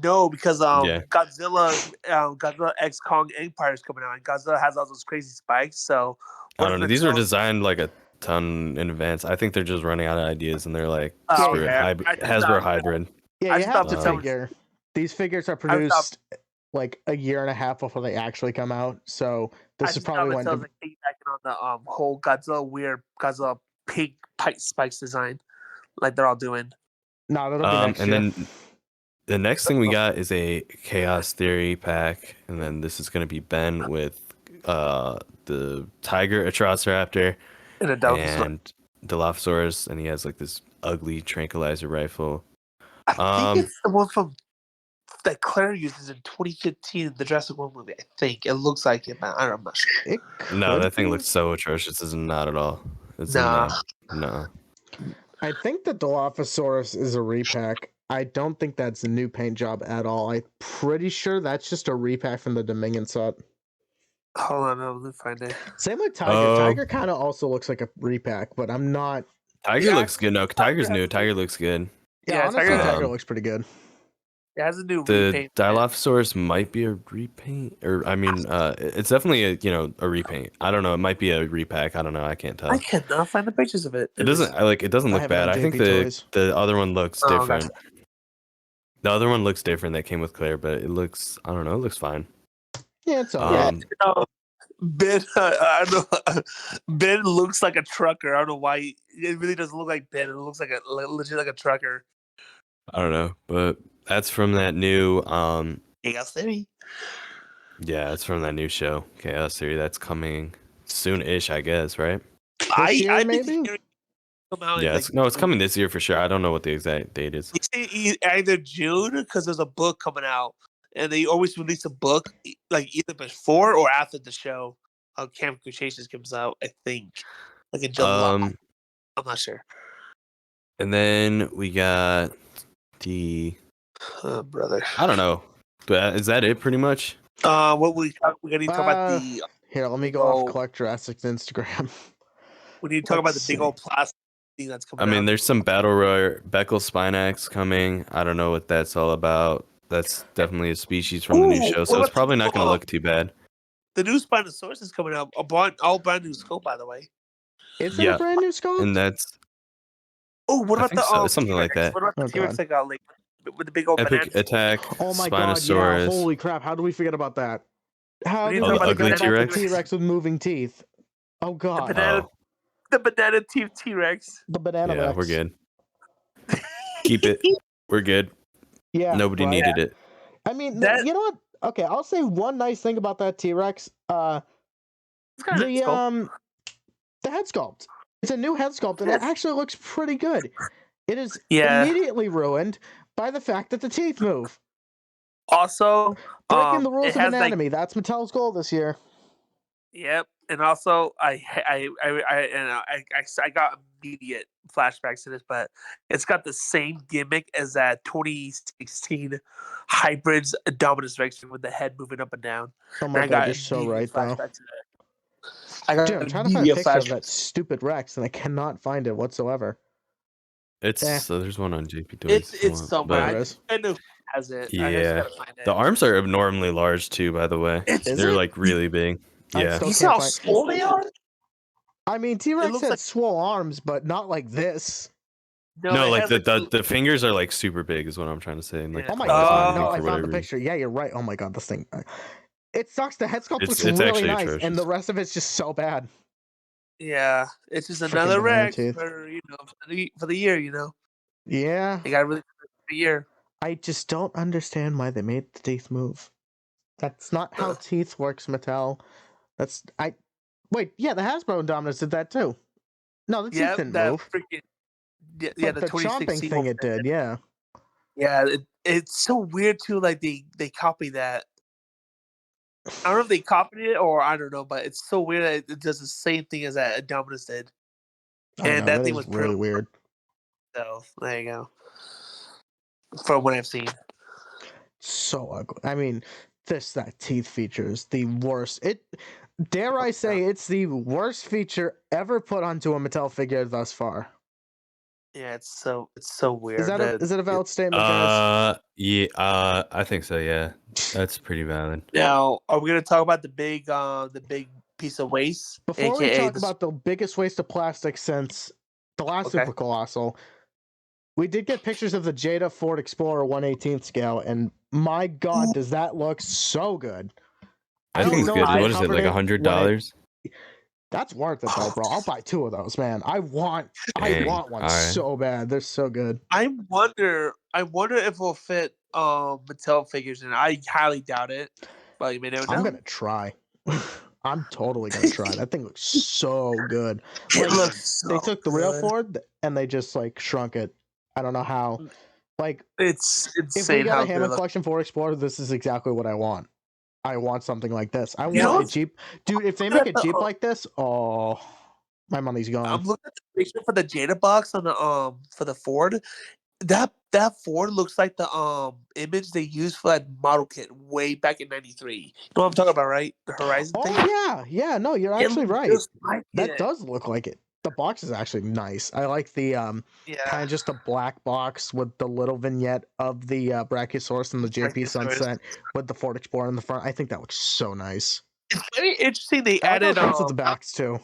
D: No, because
B: Yeah.
D: Godzilla X Kong Empire is coming out, and Godzilla has all those crazy spikes. So
B: I don't know. These were
D: Mattel-
B: designed like a ton in advance. I think they're just running out of ideas and they're like,
D: Oh,
B: screw it,
D: yeah.
B: Hasbro hybrid.
C: Yeah,
D: I
C: you
D: just
C: have to
B: thought-
C: figure these figures are
D: thought-
C: produced like a year and a half before they actually come out. So
D: I
C: this is
D: just
C: probably
D: thought
C: when
D: Mattel's like piggybacking on the whole Godzilla pink pipe spikes design, like they're all doing.
C: no, that'll be next
B: And
C: year.
B: then the next thing we got is a Chaos Theory pack, and then this is going to be Ben with the Tiger Atrociraptor
D: In a Dobos.
B: and Dilophosaurus, and he has like this ugly tranquilizer rifle.
D: I think it's the one from that Claire uses in 2015, the Jurassic World movie. I think it looks like it, but I'm not sure.
C: It
B: No,
C: could
B: that thing
C: be.
B: looks so atrocious. This is not at all. It's
D: Nah.
B: no.
C: I think the Dilophosaurus is a repack. I don't think that's a new paint job at all. I'm pretty sure that's just a repack from the Dominion set.
D: Hold on, let me find it.
C: Same with Tiger.
B: Oh.
C: Tiger kind of also looks like a repack, but I'm not.
B: Tiger
D: Yeah,
B: looks good. No, Tiger's new. Tiger looks good.
C: Yeah,
D: Yeah,
C: honestly,
D: Tiger-
C: Tiger looks pretty good.
D: It has a new
B: The
D: repaint.
B: Dilophosaurus might be a repaint, or I mean, it's definitely a repaint. I don't know. It might be a repack. I don't know. I can't tell.
D: I cannot find the pictures of it.
B: It doesn't. It doesn't
C: I
B: look
C: have it
B: bad.
C: on
B: I think
C: JP Toys.
B: the other one looks
D: Oh,
B: different.
D: gotcha.
B: The other one looks different. That came with Claire, but it looks. I don't know. It looks fine.
C: Yeah, it's all right.
D: Ben, I don't know. Ben looks like a trucker. I don't know why. It really doesn't look like Ben. It looks like legit like a trucker.
B: I don't know, but that's from that new.
D: Chaos Theory.
B: Yeah, it's from that new show, Chaos Theory. That's coming soon-ish, I guess. Right?
C: year,
D: think
C: maybe?
D: it's gonna come out in,
B: Yeah.
D: like,
B: It's coming this year for sure. I don't know what the exact date is.
D: They say either June because there's a book coming out, and they always release a book like either before or after the show. Camp Cretaceous comes out, I think, like in July. I'm not sure.
B: And then we got the.
D: Brother.
B: I don't know. But is that it pretty much?
D: What we gotta need to talk about the
C: Here, let me go
D: Oh.
C: off Collect Jurassic's Instagram.
D: we need to talk about
C: Let's
D: the big
C: see.
D: old plastic thing that's coming
B: I mean,
D: out.
B: there's some Battle Royale Beckel Spinax coming. I don't know what that's all about. That's definitely a species from the new
D: Ooh,
B: show,
D: what
B: so it's
D: about
B: probably not going to
D: the-
B: look too bad.
D: The new Spinosaurus is coming out. All brand new scope, by the way.
C: Is it
B: Yeah,
C: a brand new sculpt?
B: And that's
D: Oh, what
B: I
D: about
B: think
D: the
B: so, something like
D: T-Rex?
B: that.
D: What about the
C: Oh,
D: T-Rex
C: God.
D: that got like with the big old
B: Epic
D: banana?
B: Attack,
C: Oh my god, yeah.
B: Spinosaurus.
C: Holy crap, how do we forget about that? How
D: We
C: did
D: need
C: we
D: to talk
B: about the
C: forget
B: ugly
C: about the
B: T-Rex?
C: T-Rex with moving teeth? Oh god.
D: banana-
B: Oh,
D: The banana teeth T-Rex.
C: The banana
B: yeah,
C: Rex.
B: we're good. Keep it. We're good.
C: Yeah.
B: Nobody
C: right.
B: needed it.
C: I mean,
D: That-
C: you know what? Okay, I'll say one nice thing about that T-Rex.
D: It's kinda sculpt.
C: The head sculpt. It's a new head sculpt, and it
D: Yes.
C: actually looks pretty good. It is
D: Yeah.
C: immediately ruined by the fact that the teeth move.
D: Also,
C: Breaking the rules
D: it
C: of
D: has, like-
C: anatomy. That's Mattel's goal this year.
D: Yep, and also I got immediate flashbacks to this, but it's got the same gimmick as that 2016 hybrids Dominus Rex with the head moving up and down.
C: Oh
D: And
C: my
D: I
C: god,
D: got
C: you're so
D: immediate
C: right, though.
D: flashbacks to that. I got
C: Dude, I'm trying to find a
D: immediate
C: picture of that
D: flashbacks.
C: stupid Rex, and I cannot find it whatsoever.
B: It's
C: Eh.
B: so there's one on JP Toys. if you
D: It's
B: want,
D: somewhere.
B: but
C: There it is.
D: I know who has it. I just
B: Yeah.
D: gotta find it.
B: the arms are abnormally large too. By the way,
D: It's,
C: Is
B: they're
C: it?
B: like really big.
C: I
B: Yeah.
C: still
D: you see
C: can't
D: how
C: find-
D: swole they are?
C: I mean, T-Rex
D: looks
C: had
D: like-
C: swole arms, but not like this.
B: No,
D: it
B: like
D: has,
B: the fingers are like super big, is what I'm trying to say. And, like,
D: Yeah.
C: Oh my
B: claws and
C: god!
B: everything
C: No,
B: for
C: I found
B: whatever
C: the
B: reason.
C: picture. Yeah, you're right. Oh my god, this thing. It sucks. The head sculpt
B: It's
C: looks really
B: actually
C: nice, and
B: atrocious.
C: the rest of it's just so bad.
D: Yeah, it's just
C: Freaking
D: another
C: banana
D: wreck
C: teeth.
D: for for the year.
C: Yeah,
D: They got really for the year.
C: I just don't understand why they made the teeth move. That's not how teeth works, Mattel. Wait, yeah, the Hasbro Indominus did that too. No, the teeth
D: Yeah,
C: didn't
D: that
C: move.
D: freaking
C: But
D: the
C: the chomping
D: 2016
C: thing
D: one
C: it did, yeah.
D: Yeah, it's so weird too. Like they copied that. I don't know if they copied it or I don't know, but it's so weird that it does the same thing as that Indominus did.
C: I
D: And
C: know,
D: that
C: that
D: thing
C: is
D: was
C: really weird.
D: So there you go. From what I've seen.
C: So ugly. I mean, that teeth feature is the worst. Dare I say, it's the worst feature ever put onto a Mattel figure thus far.
D: Yeah, it's so weird.
C: Is it a valid statement, guys?
B: Yeah, I think so. Yeah, that's pretty valid.
D: Now, are we gonna talk about the big piece of waste?
C: Before we
D: AKA
C: talk about the biggest waste of plastic since the last
D: Okay.
C: Super Colossal, we did get pictures of the Jada Ford Explorer 1/18 scale, and my God, does that look so good!
B: I
C: don't
B: think it's
C: know
B: good.
C: if they
B: What is it,
C: covered
B: like
C: it
B: $100?
C: That's worth it though, bro. I'll buy 2 of those, man. I want
B: Dang,
C: one
B: alright.
C: so bad. They're so good.
D: I wonder if it'll fit Mattel figures, and I highly doubt it. But you may never know.
C: I'm gonna try. I'm totally gonna try. That thing looks so good.
D: It
C: Like,
D: looks so
C: they took the real
D: good.
C: Ford and they just like shrunk it. I don't know how. Like,
D: It's
C: if
D: insane
C: we got
D: how
C: a
D: good it
C: Hammond
D: looks.
C: Collection Ford Explorer, this is exactly what I want. I want something like this. I
D: You know
C: want a
D: what's-
C: Jeep, dude. If they
D: looking
C: make a
D: at the,
C: Jeep like this, oh, my money's gone.
D: I'm looking at the picture for the Jada box on the for the Ford. That Ford looks like the image they used for that model kit way back in '93. You know what I'm talking about, right? The Horizon thing.
C: Oh yeah. No, you're
D: It
C: actually
D: looks
C: right.
D: just like
C: That
D: it.
C: does look like it. The box is actually nice. I like the kind
D: Yeah.
C: of just a black box with the little vignette of the Brachiosaurus and the JP
D: Brachiosaurus.
C: Sunset with the Ford Explorer in the front. I think that looks so nice.
D: It's very interesting. They
C: I like how
D: added
C: it comes with the backs too.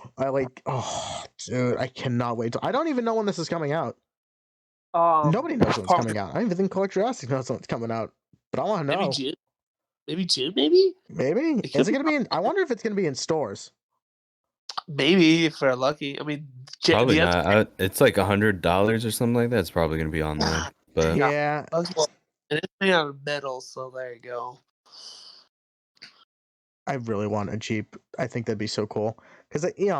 C: Oh, dude, I cannot wait. I don't even know when this is coming out. Nobody knows when it's coming out. I don't even think Collect Jurassic knows when it's coming out. But I want to know.
D: Maybe June. Maybe June. Maybe.
C: Maybe
D: It could
C: is it
D: be
C: gonna be in? I wonder if it's gonna be in stores.
D: Maybe if we're lucky. I mean,
B: Probably not. It's like $100 or something like that. It's probably gonna be online. But
C: Yeah,
D: and it's made out of metal, so there you go.
C: I really want a Jeep. I think that'd be so cool because it's
D: Think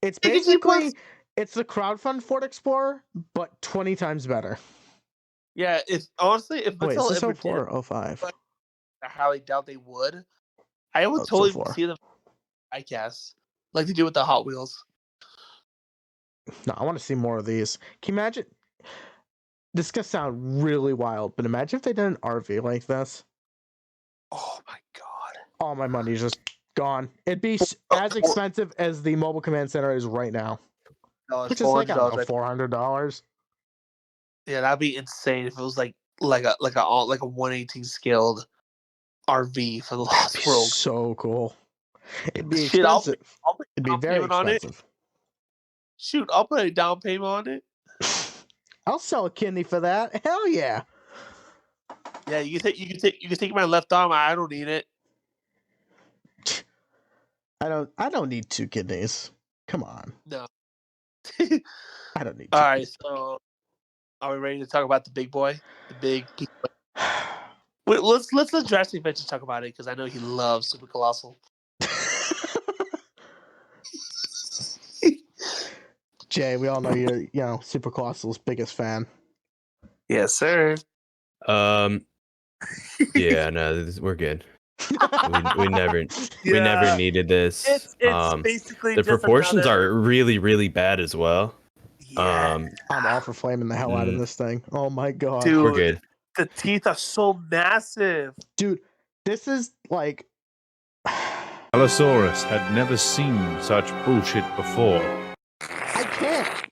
D: a Jeep
C: basically
D: works?
C: it's the crowdfund Ford Explorer, but 20 times better.
D: Yeah, if honestly, if
C: Wait, is
D: Mattel
C: this
D: ever
C: 04
D: did,
C: or 05?
D: I highly doubt they would. I would
C: it's
D: totally
C: 04.
D: see them. I guess, like they do with the Hot Wheels.
C: No, I want to see more of these. Can you imagine? This is gonna sound really wild, but imagine if they did an RV like this.
D: Oh my god!
C: All my money's just gone. It'd be as expensive as the Mobile Command Center is right now, which is like $400.
D: Yeah, that'd be insane if it was like a 1/18 scaled RV for the Lost World.
C: So cool. It'd be
D: Shit,
C: expensive.
D: I'll put a
C: It'd be
D: down
C: very
D: payment on it.
C: expensive.
D: Shoot, I'll put a down payment on it.
C: I'll sell a kidney for that. Hell yeah.
D: Yeah, you can take my left arm. I don't need it.
C: I don't need 2 kidneys. Come on.
D: No.
C: I don't need 2.
D: All right, so are we ready to talk about the big boy? The big Wait, let's let Jurassic Adventures talk about it because I know he loves Super Colossal.
C: Jay, we all know you're Super Colossal's biggest fan.
D: Yes, sir.
B: yeah, no, we're good. we never needed this.
D: It's basically
B: the
D: just
B: proportions are really, really bad as well.
D: Yeah.
C: I'm all for flaming the hell out of this thing. Oh my god.
D: Dude,
B: we're good.
D: The teeth are so massive.
C: Dude, this is like
A: Allosaurus had never seen such bullshit before.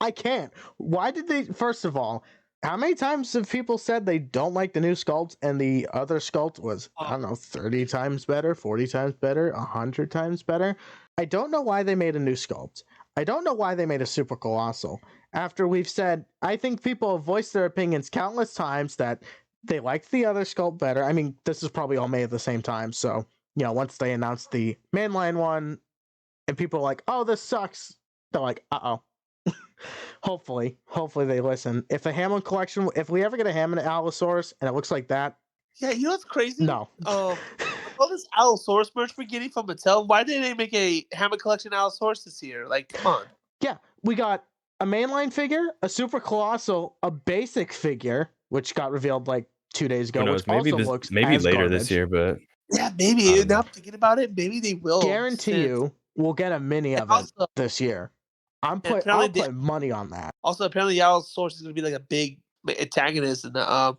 C: I can't. Why did they? First of all, how many times have people said they don't like the new sculpt and the other sculpt was, I don't know, 30 times better, 40 times better, 100 times better? I don't know why they made a new sculpt. I don't know why they made a Super Colossal. After we've said, I think people have voiced their opinions countless times that they liked the other sculpt better. I mean, this is probably all made at the same time, so once they announced the mainline one, and people are like, "Oh, this sucks," they're like, "Uh oh." hopefully they listen. If the Hammond collection, if we ever get a Hammond Allosaurus and it looks like that,
D: Yeah, you know what's crazy?
C: no.
D: All this Allosaurus merch we're getting from Mattel, why didn't they make a Hammond collection Allosaurus this year? Like, come on.
C: Yeah, we got a mainline figure, a super colossal, a basic figure, which got revealed like 2 days ago,
B: Who knows?
C: which also looks
B: maybe
C: as
B: later
C: garbage.
B: this year, but
D: Yeah, maybe. Now I'm thinking about it, maybe they will.
C: Guarantee you we'll get a mini of it this year. I'll put money on that.
D: Also, apparently, Allosaurus is going to be like a big antagonist in the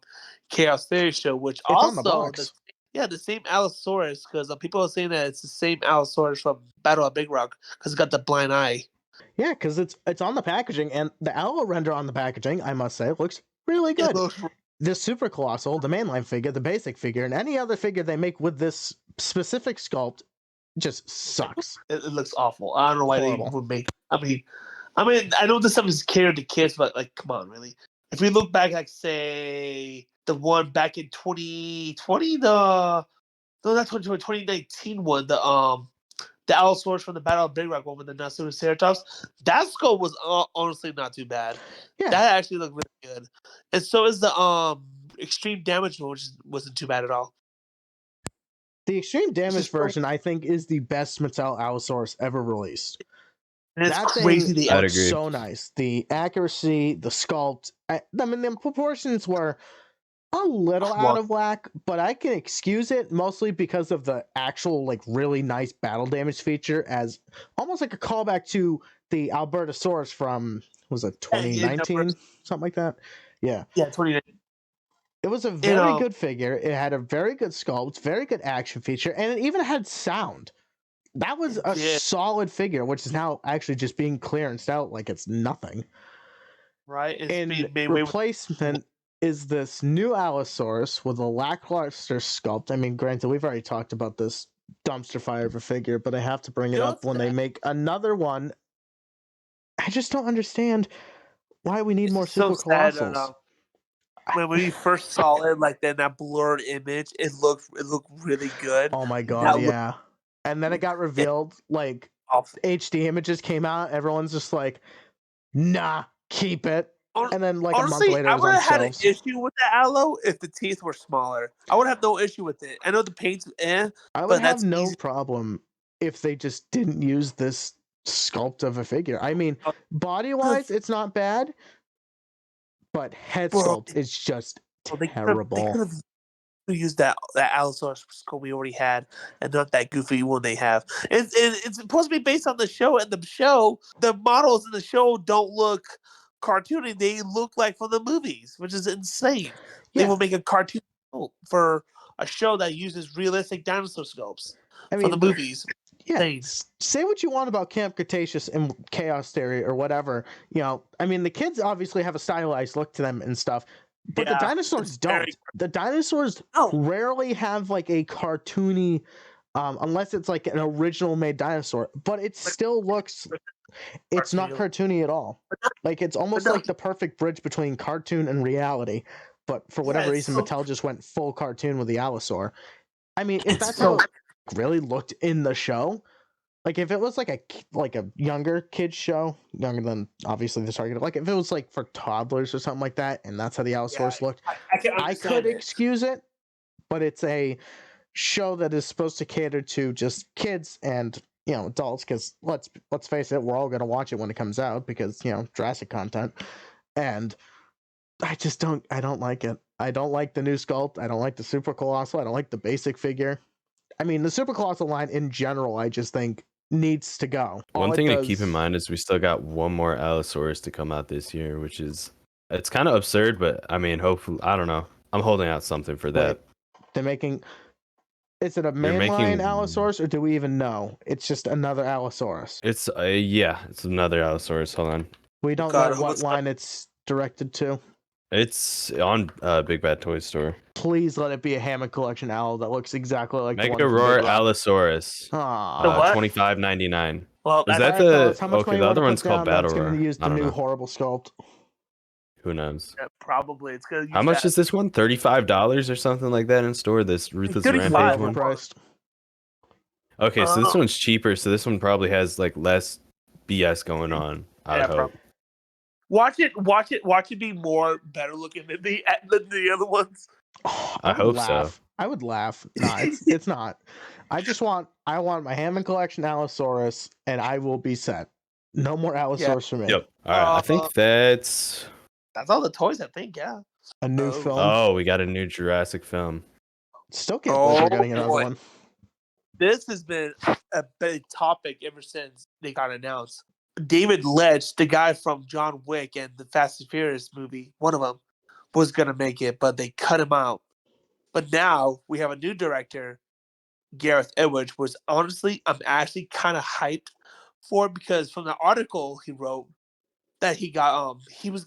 D: Chaos Theory show, which
C: it's on the box.
D: The same Allosaurus, because people are saying that it's the same Allosaurus from Battle of Big Rock because it's got the blind eye.
C: Yeah, because it's on the packaging, and the Allo render on the packaging, I must say, looks really good. This super colossal, the mainline figure, the basic figure, and any other figure they make with this specific sculpt just sucks.
D: It looks awful. I don't know why they would make. I mean, I know this stuff is catered to kids, but like, come on, really. If we look back, like say the one back in 2020, 2019 one, the Allosaurus from the Battle of Big Rock one with the Nasutoceratops, that sculpt was honestly not too bad. Yeah. That actually looked really good. And so is the Extreme Damage one, which wasn't too bad at all.
C: The Extreme Damage version, I think, is the best Mattel Allosaurus ever released.
D: And it's crazy.
C: Thing looks so nice. The accuracy, the sculpt. I mean, the proportions were a little out of whack, but I can excuse it mostly because of the actual, like, really nice battle damage feature, as almost like a callback to the Albertosaurus from, was it 2019? Something like that. Yeah.
D: Yeah, 2019.
C: It was a very good figure. It had a very good sculpt, very good action feature, and it even had sound. That was a solid figure, which is now actually just being clearanced out like it's nothing.
D: Right.
C: And replacement is this new Allosaurus with a lackluster sculpt. I mean, granted, we've already talked about this dumpster fire of a figure, but I have to bring it up when they make another one. I just don't understand why we need more super colossals.
D: When we first saw it, like then that blurred image, it looked really good.
C: Oh my god, yeah. And then it got revealed, like HD images came out. Everyone's just like, "Nah, keep it." And then, like
D: honestly,
C: a month later,
D: I would have had an issue with the Allo if the teeth were smaller. I would have no issue with it. I know the paint's
C: I would have no problem if they just didn't use this sculpt of a figure. I mean, body-wise, it's not bad. But head sculpt is just terrible.
D: They could have used that Allosaurus sculpt we already had, and not that goofy one they have. It's supposed to be based on the show, and the models in the show don't look cartoony. They look like from the movies, which is insane. Yeah. They will make a cartoon for a show that uses realistic dinosaur sculpts from the movies.
C: Yeah, say what you want about Camp Cretaceous and Chaos Theory or whatever. I mean, the kids obviously have a stylized look to them and stuff, but the dinosaurs don't. The dinosaurs rarely have like a cartoony, unless it's like an original made dinosaur, but it still looks, it's not cartoony at all. Like, it's almost like the perfect bridge between cartoon and reality, but for whatever reason, Mattel just went full cartoon with the Allosaur. I mean, if that's how really looked in the show, like if it was like a younger kids show, younger than obviously the target, like if it was like for toddlers or something like that, and that's how the Allosaurus looked, I could excuse it, but it's a show that is supposed to cater to just kids and adults, because let's face it, we're all gonna watch it when it comes out because Jurassic content, and I don't like it. I don't like the new sculpt. I don't like the super colossal. I don't like the basic figure. I mean, the super colossal line in general, I just think needs to go.
B: One thing to keep in mind is we still got one more Allosaurus to come out this year, which is, it's kind of absurd, but I mean, hopefully, I don't know. I'm holding out something for that.
C: They're making, is it a mainline Allosaurus, or do we even know? It's just another Allosaurus.
B: It's it's another Allosaurus. Hold on.
C: We don't know what line it's directed to.
B: It's on Big Bad Toy Store.
C: Please let it be a Hammond collection owl that looks exactly like
B: Mega Roar Allosaurus. $25.99.
D: Well,
B: is that the other one's called Battle Roar?
C: Going to use the new horrible sculpt.
B: Who knows?
D: Yeah, probably it's gonna.
B: How much is this one? $35 or something like that in store. This Ruthless Rampage one.
C: Priced.
B: Okay, so this one's cheaper, so this one probably has like less BS going on. I
D: Yeah,
B: hope.
D: Watch it be more better looking than the other ones.
C: Oh,
B: I
C: would
B: hope
C: laugh.
B: so.
C: I would laugh. Nah, it's not. I want my Hammond collection Allosaurus, and I will be set. No more Allosaurus for me.
B: Yep. All right. I think that's
D: all the toys. I think. Yeah.
C: A new film.
B: Oh, we got a new Jurassic film.
C: Still can't believe we're getting another
D: boy.
C: one.
D: This has been a big topic ever since they got announced. David Leitch, the guy from John Wick and the Fast and Furious movie, one of them, was going to make it, but they cut him out. But now we have a new director, Gareth Edwards, which honestly, I'm actually kind of hyped for, because from the article he wrote that he got, he was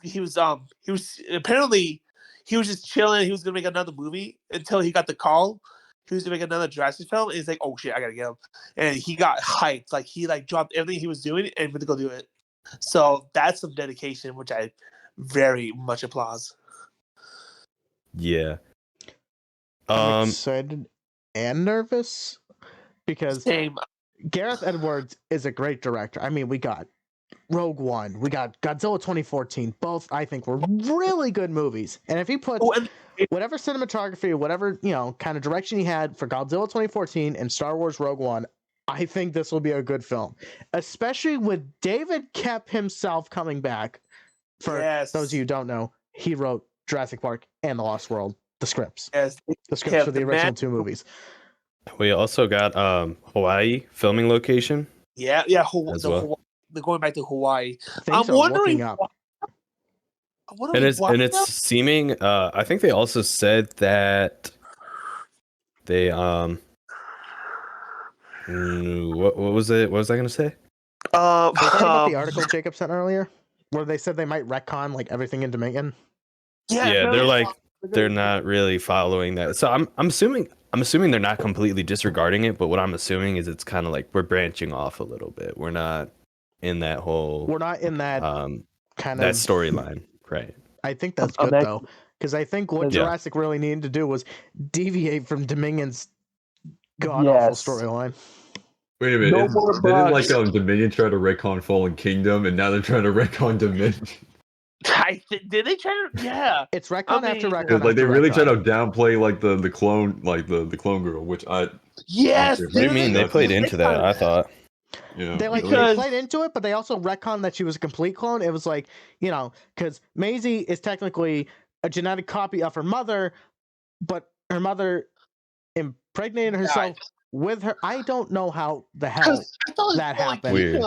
D: apparently, he was just chilling. He was going to make another movie until he got the call. He was going to make another Jurassic film. And he's like, oh shit, I got to get him. And he got hyped. Like, he dropped everything he was doing and went to go do it. So that's some dedication, which I very much applaud.
B: Yeah.
C: I'm excited and nervous because Gareth Edwards is a great director. I mean, we got Rogue One, we got Godzilla 2014. Both, I think, were really good movies. And if he puts whatever cinematography, whatever kind of direction he had for Godzilla 2014 and Star Wars Rogue One, I think this will be a good film. Especially with David Koepp himself coming back. For those of you who don't know, he wrote Jurassic Park and The Lost World. The scripts.
D: Yes.
C: The scripts for the original two movies.
B: We also got Hawaii filming location.
D: Yeah. Hawaii, they're going back to Hawaii.
C: Things
D: I'm wondering
C: up.
B: And it's seeming. I think they also said that they what was it? What was I gonna say?
C: About the article Jacob sent earlier, where they said they might retcon like everything in Dominion.
B: Yeah, they're not really following that. So I'm assuming they're not completely disregarding it, but what I'm assuming is it's kind of like we're branching off a little bit. We're not in that whole.
C: We're not in that kind
B: that
C: of
B: storyline, right?
C: I think that's good though, because I think what Jurassic really needed to do was deviate from Dominion's god awful storyline.
E: Wait a minute! Didn't Dominion try to retcon Fallen Kingdom, and now they're trying to retcon Dominion?
D: Did they try to? Yeah,
C: it's retcon after retcon.
E: Like they really try to downplay like the clone, like the clone girl, which I.
D: Yes.
B: What do you mean they played into that? I thought.
E: Yeah.
C: They played into it, but they also retconned that she was a complete clone. It was like, because Maisie is technically a genetic copy of her mother, but her mother impregnated herself with her. I don't know how the hell that happened.
B: Weird.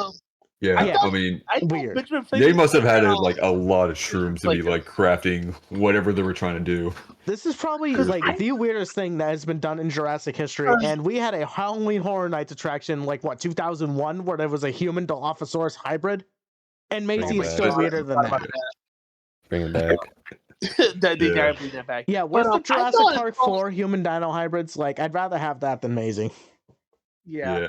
E: Yeah, I mean,
C: weird.
E: They must have had like a lot of shrooms to be like crafting whatever they were trying to do.
C: This is probably like the weirdest thing that has been done in Jurassic history. And we had a Halloween Horror Nights attraction, like 2001, where there was a human Dilophosaurus hybrid, and Maisie is still weirder than that.
B: Bring it back.
D: They gotta bring that back.
C: Yeah, where's the Jurassic Park 4 human dino hybrids? Like, I'd rather have that than Maisie.
D: Yeah.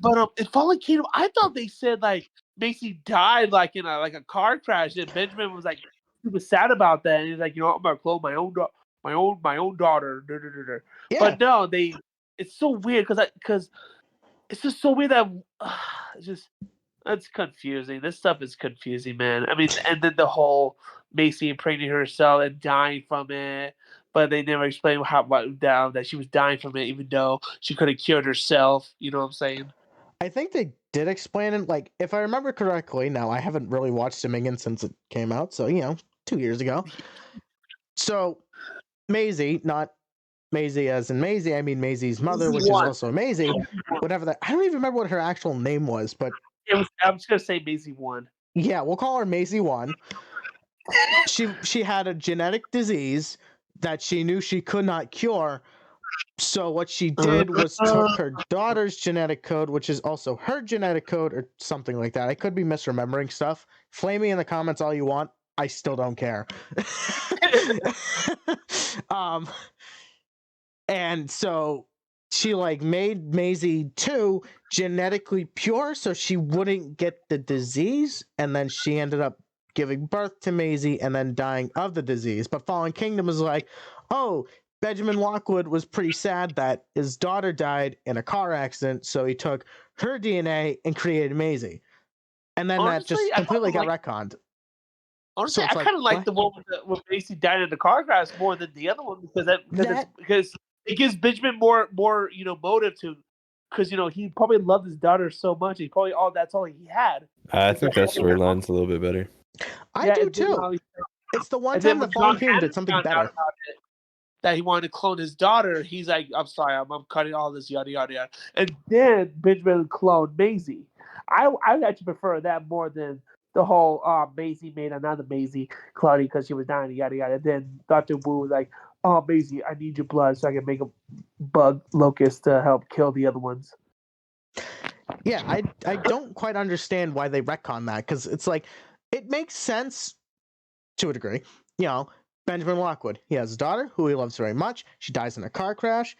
D: But in Fallen Kingdom, I thought they said like Macy died like in a car crash, and Benjamin was like super sad about that, and he's like, I'm gonna clone my own daughter. Yeah. But no, it's so weird because it's just so weird that it's confusing. This stuff is confusing, man. I mean, and then the whole Macy impregnating herself and dying from it. But they never explained that she was dying from it, even though she could have cured herself. You know what I'm saying?
C: I think they did explain it. Like, if I remember correctly, now I haven't really watched Dominion since it came out, so 2 years ago. So Maisie, not Maisie as in Maisie, I mean Maisie's mother, which is also Maisie. Whatever that. I don't even remember what her actual name was, but
D: I'm just gonna say Maisie 1.
C: Yeah, we'll call her Maisie 1. She had a genetic disease that she knew she could not cure. So what she did was took her daughter's genetic code, which is also her genetic code, or something like that. I could be misremembering stuff. Flame me in the comments all you want. I still don't care. And so she made Maisie 2 genetically pure so she wouldn't get the disease, and then she ended up giving birth to Maisie and then dying of the disease. But Fallen Kingdom is like, oh, Benjamin Lockwood was pretty sad that his daughter died in a car accident, so he took her DNA and created Maisie. And then that just
D: Honestly,
C: completely got retconned.
D: Honestly,
C: So it's
D: I
C: like,
D: kind of like
C: what?
D: the one with Macy died in the car crash more than the other one because it gives Benjamin more motive to, because he probably loved his daughter so much. He probably that's all he had.
B: I think that storyline's a little bit better.
C: I do too. It's the one time that Fallen Kingdom did something better.
D: That he wanted to clone his daughter, he's like, I'm sorry, I'm cutting all this, yada, yada, yada. And then Benjamin cloned Maisie. I actually prefer that more than the whole Maisie made another Maisie cloning because she was dying, yada, yada. And then Dr. Wu was like, oh, Maisie, I need your blood so I can make a bug locust to help kill the other ones.
C: Yeah, I don't quite understand why they retcon that, because it's like, it makes sense to a degree. Benjamin Lockwood, he has a daughter who he loves very much. She dies in a car crash.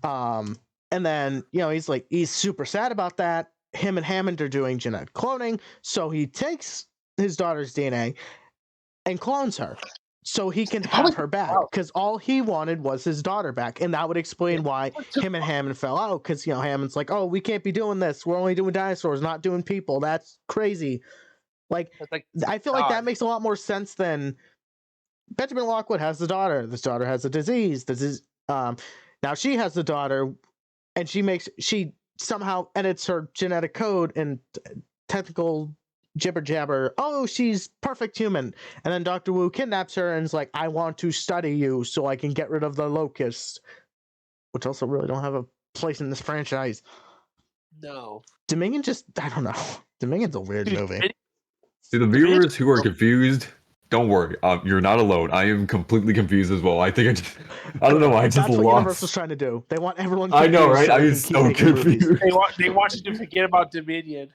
C: And then, he's super sad about that. Him and Hammond are doing genetic cloning. So he takes his daughter's DNA and clones her so he can have her back, because all he wanted was his daughter back. And that would explain why him and Hammond fell out, because, Hammond's like, oh, we can't be doing this. We're only doing dinosaurs, not doing people. That's crazy. Like I feel like that makes a lot more sense than Benjamin Lockwood has the daughter. This daughter has a disease. Now she has the daughter, and she somehow edits her genetic code and technical jibber jabber. Oh, she's perfect human. And then Dr. Wu kidnaps her and is like, I want to study you so I can get rid of the locust, which also really don't have a place in this franchise.
D: No.
C: Dominion I don't know. Dominion's a weird movie.
E: See, the viewers who are confused, don't worry. You're not alone. I am completely confused as well. I think I don't know why I just
C: That's what
E: lost.
C: Universal's trying to do. They want everyone confused.
E: I know, right?
C: So
E: I am so confused.
D: They want you to forget about Dominion.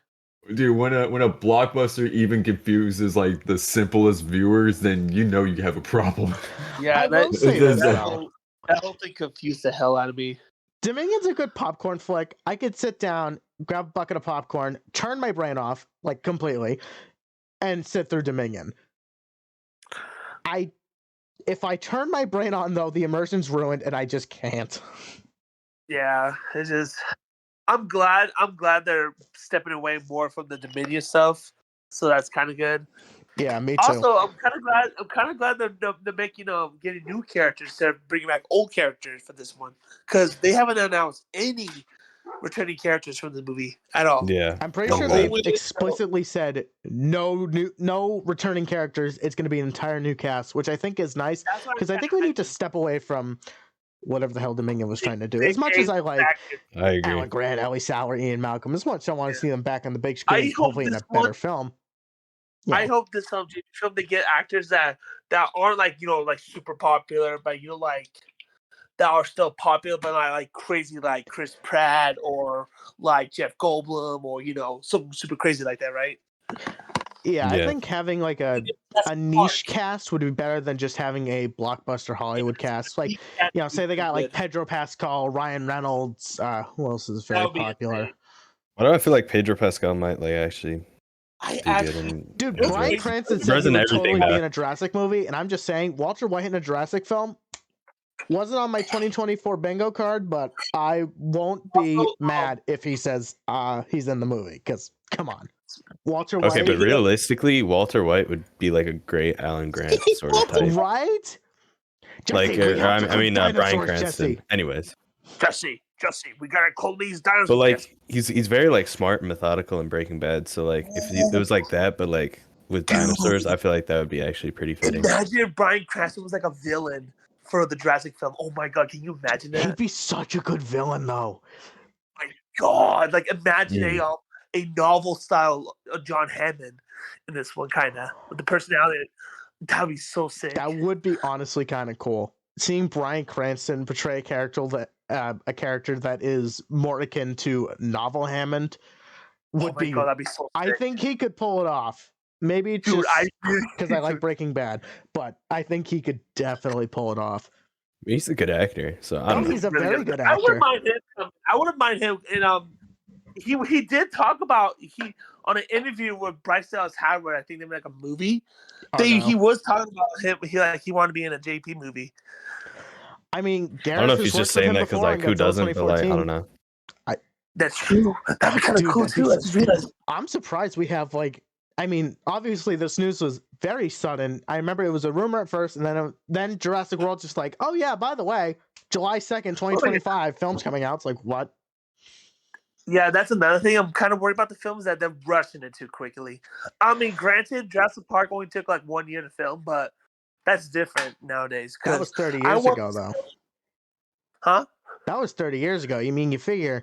E: Dude, when a blockbuster even confuses like the simplest viewers, then you have a problem.
D: Yeah,
C: I will say this,
D: that whole thing confused the hell out of me.
C: Dominion's a good popcorn flick. I could sit down, grab a bucket of popcorn, turn my brain off like completely, and sit through Dominion. If I turn my brain on though, the immersion's ruined and I just can't.
D: Yeah, it's just I'm glad they're stepping away more from the Dominion stuff. So that's kind of good.
C: Yeah, me too.
D: Also, I'm kind of glad they're making getting new characters instead of bringing back old characters for this one, because they haven't announced any returning characters from the movie at all.
B: Yeah,
C: I'm pretty sure they explicitly said no returning characters. It's going to be an entire new cast, which I think is nice, because I think we need to step away from whatever the hell Dominion was trying to do. As much as I like Alan Grant, Ellie Sauer, Ian Malcolm, as much as I want to see them back on the big screen, hopefully in a better film. Yeah.
D: I hope this film they get actors that aren't like super popular, but that are still popular, but not like crazy like Chris Pratt or like Jeff Goldblum or something super crazy like that, right?
C: Yeah, I think having like a niche cast would be better than just having a blockbuster Hollywood cast. Like, say they got like Pedro Pascal, Ryan Reynolds. Who else is very popular?
B: Why do I feel like Pedro Pascal might actually?
C: Dude, Bryan Cranston said he would totally be in a Jurassic movie, and I'm just saying, Walter White in a Jurassic film wasn't on my 2024 bingo card, but I won't be mad if he says he's in the movie, because come on. Walter White.
B: Okay, but realistically, Walter White would be like a great Alan Grant sort of type.
C: Right?
B: Like, Bryan Cranston.
C: Jesse.
B: Anyways.
D: Jesse, we gotta clone these dinosaurs.
B: But like, he's very like smart and methodical in Breaking Bad. So like, if it was like that, but like with dinosaurs, I feel like that would be actually pretty fitting.
D: Imagine if Bryan Cranston was like a villain for the Jurassic film. Oh my god, can you imagine that?
C: He'd be such a good villain, though.
D: My god, like imagine a novel style John Hammond in this one, kind of with the personality. That would be so sick.
C: That would be honestly kind of cool. Seeing Bryan Cranston portray a character that is more akin to novel Hammond would be. God, that'd be so sick. I think he could pull it off. Maybe just because I like Breaking Bad, but I think he could definitely pull it off.
B: He's a good actor, so I don't know.
C: He's a very good actor.
D: I wouldn't mind him. And he did talk about on an interview with Bryce Dallas Howard. I think they made like a movie. He was talking about him. He wanted to be in a JP movie.
C: I mean,
B: I don't know
C: Gareth
B: if he's
C: has
B: just
C: worked with
B: saying
C: him
B: that because
C: before
B: like
C: in
B: who
C: Godzilla
B: doesn't, but like I
C: 2014.
B: don't know.
D: That's true. That'd be kind of
C: Dude,
D: cool
C: that'd be
D: too. I
C: so
D: just realized.
C: I'm surprised we have like. I mean, obviously this news was very sudden. I remember it was a rumor at first, and then Jurassic World just like, oh yeah, by the way, July 2nd, 2025, film's coming out. It's like what?
D: Yeah, that's another thing. I'm kind of worried about the films that they're rushing it too quickly. I mean, granted, Jurassic Park only took like 1 year to film, but that's different nowadays.
C: That was 30
D: I
C: years
D: want-
C: ago, though.
D: Huh?
C: That was 30 years ago. You mean you figure?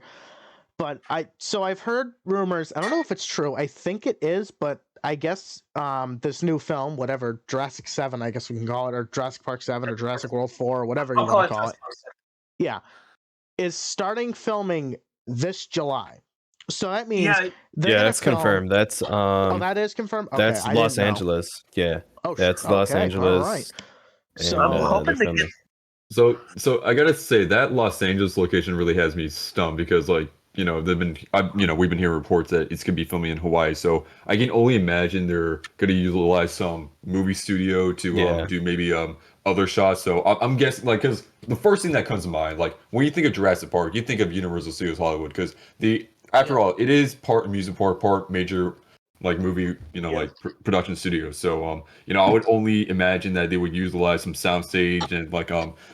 C: But I've heard rumors. I don't know if it's true. I think it is, but I guess this new film, whatever, Jurassic 7, I guess we can call it, or Jurassic Park 7, or Jurassic World 4, or whatever you
D: I'll
C: want to call it.
D: Jurassic Park.
C: Yeah, is starting filming this July. So that means
D: Yeah,
C: they're gonna
B: That's
C: film-
B: confirmed. That's
C: Oh, that is confirmed. Okay,
B: that's
C: I
B: Los
C: didn't know.
B: Angeles. Yeah,
C: Oh,
B: that's Los
C: okay,
B: Angeles.
C: all right.
B: And,
C: So-
D: I'm
B: they're
D: hoping to
B: filming.
D: get.
E: So I gotta say that Los Angeles location really has me stumped because like we've been hearing reports that it's gonna be filming in Hawaii. So I can only imagine they're gonna utilize some movie studio to do maybe other shots. So I'm guessing like because the first thing that comes to mind like when you think of Jurassic Park, you think of Universal Studios Hollywood because after all it is part amusement park, part major like movie like production studio. So I would only imagine that they would utilize some soundstage and like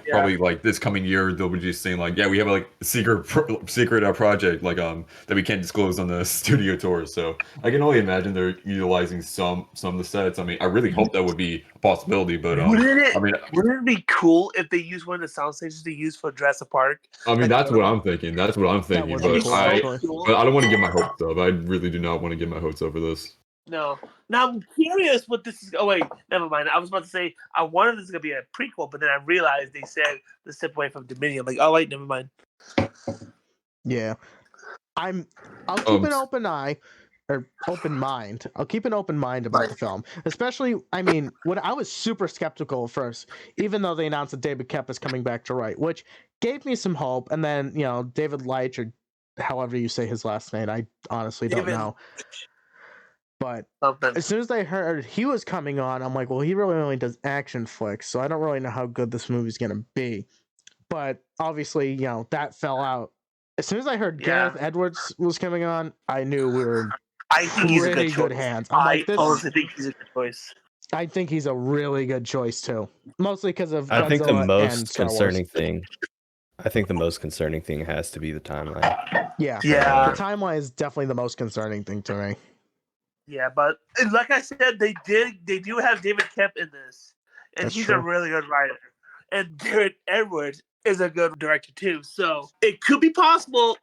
E: probably like this coming year they'll be just saying like we have like a secret project like that we can't disclose on the studio tour. So I can only imagine they're utilizing some of the sets. I mean I really hope that would be a possibility, but
D: wouldn't it be cool if they use one of the sound stages to use for Jurassic Park?
E: I mean that's what I'm thinking. That
C: would
E: but
C: be cool, actually.
E: but I don't want to get my hopes up. I really do not want to get my hopes up for this.
D: No. Now I'm curious what this is. Oh wait, never mind. I was about to say I wanted this to be a prequel, but then I realized they said to step away from Dominion. I'm like, oh wait, never mind.
C: Yeah, I'll keep an open eye or open mind. I'll keep an open mind about the film, especially. I mean, when I was super skeptical at first, even though they announced that David Koepp is coming back to write, which gave me some hope. And then David Leitch or however you say his last name, I honestly don't know. But as soon as I heard he was coming on, I'm like, well, he really only does action flicks, so I don't really know how good this movie's gonna be. But obviously, that fell out. As soon as I heard Gareth Edwards was coming on, I knew we were
D: I think he's a good choice.
C: hands.
D: I honestly think he's a good choice.
C: I think he's a really good choice too, mostly because of
B: I think the
C: Godzilla and
B: most
C: Star Wars.
B: concerning thing. I think the most concerning thing has to be the timeline.
C: Yeah.
D: Yeah.
C: The timeline is definitely the most concerning thing to me.
D: Yeah, but like I said, they do have David Koepp in this, and
C: That's
D: he's
C: true.
D: a really good writer. And Gareth Edwards is a good director too. So it could be possible.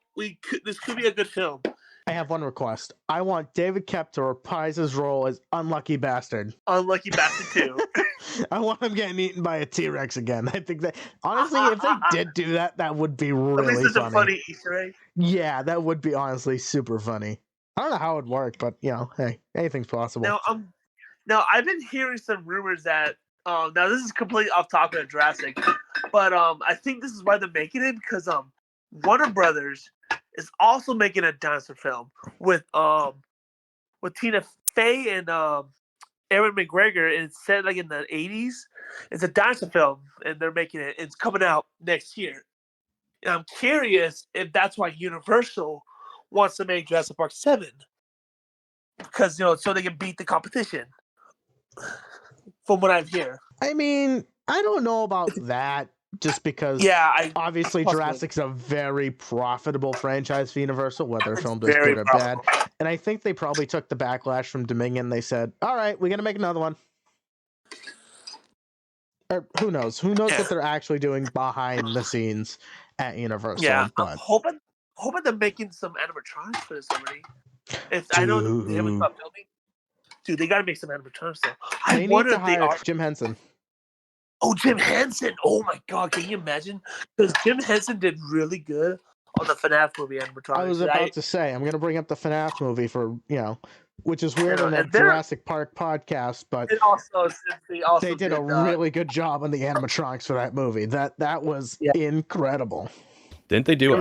D: This could be a good film.
C: I have one request. I want David Koepp to reprise his role as Unlucky Bastard.
D: Unlucky Bastard 2.
C: I want him getting eaten by a T-Rex again. I think that honestly, if they did do that, that would be really
D: At least it's
C: funny.
D: a funny Easter egg.
C: Yeah, that would be honestly super funny. I don't know how it would work, but hey, anything's possible.
D: Now I've been hearing some rumors that now this is completely off topic of Jurassic, but I think this is why they're making it because Warner Brothers is also making a dinosaur film with Tina Fey and Ewan McGregor, and it's set like in the 80s. It's a dinosaur film, and they're making it. It's coming out next year. And I'm curious if that's why Universal wants to make Jurassic Park 7. Because, so they can beat the competition. From what I hear.
C: I mean, I don't know about that, just because obviously Jurassic's a very profitable franchise for Universal, whether a film does good or bad. And I think they probably took the backlash from Dominion. They said, all right, we're going to make another one. Or who knows? Who knows what they're actually doing behind the scenes at Universal.
D: Yeah,
C: but...
D: I'm hoping they're making some animatronics for this already. I know they haven't stopped filming. Dude, they got to make some animatronics though.
C: I wonder if they are. Jim Henson.
D: Oh, Jim Henson! Oh my God, can you imagine? Because Jim Henson did really good on the FNAF movie animatronics.
C: I was about to say, I'm going to bring up the FNAF movie for which is weird on that Jurassic Park podcast, but they did a really good job on the animatronics for that movie. That was incredible.
B: Didn't they do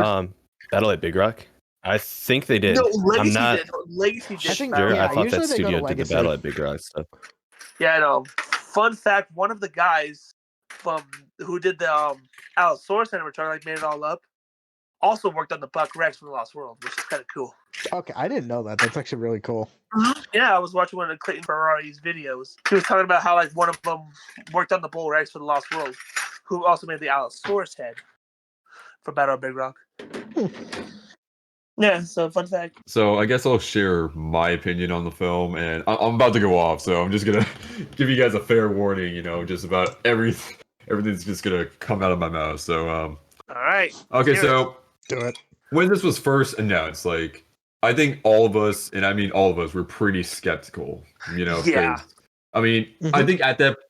B: Battle at Big Rock? I think they did.
D: No, Legacy
B: I'm not
D: did. Legacy did.
C: I think
B: I thought that
C: usually
B: studio did the Battle at Big Rock stuff.
D: Yeah, I know. Fun fact: one of the guys who did the Allosaurus animatronic, like made it all up, also worked on the Buck Rex from the Lost World, which is kind of cool.
C: Okay, I didn't know that. That's actually really cool.
D: Yeah, I was watching one of Clayton Ferrari's videos. He was talking about how like one of them worked on the Bull Rex for the Lost World, who also made the Allosaurus head for Battle of Big Rock. Yeah, so fun fact.
E: So I guess I'll share my opinion on the film, and I'm about to go off, so I'm just gonna give you guys a fair warning. Just about everything's just gonna come out of my mouth. So
D: All right.
E: okay, so
C: Do it.
E: when this was first announced, like I think all of us, and I mean all of us, were pretty skeptical.
D: Yeah.
E: 'cause, I mean, I think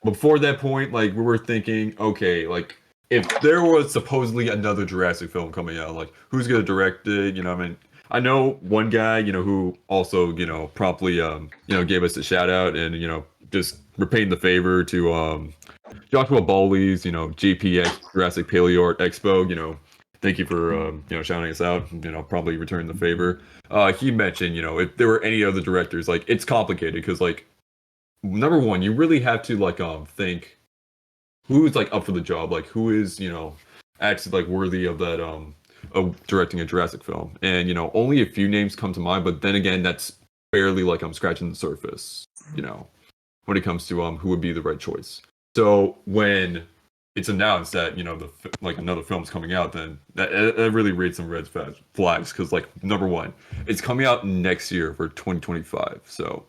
E: before that point, like we were thinking, okay, like if there was supposedly another Jurassic film coming out, like who's gonna direct it? I mean, I know one guy, who also, promptly, gave us a shout out and, just repaying the favor to Joshua Bowley's, JPX Jurassic Paleo Art Expo. Thank you for shouting us out. Probably return the favor. He mentioned, if there were any other directors, like it's complicated because like number one, you really have to like think who's like up for the job, like who is actually like worthy of that of directing a Jurassic film, and only a few names come to mind, but then again that's barely like I'm scratching the surface when it comes to who would be the right choice. So when it's announced that like another film's coming out, then that really raised some red flags because like number one, it's coming out next year for 2025, so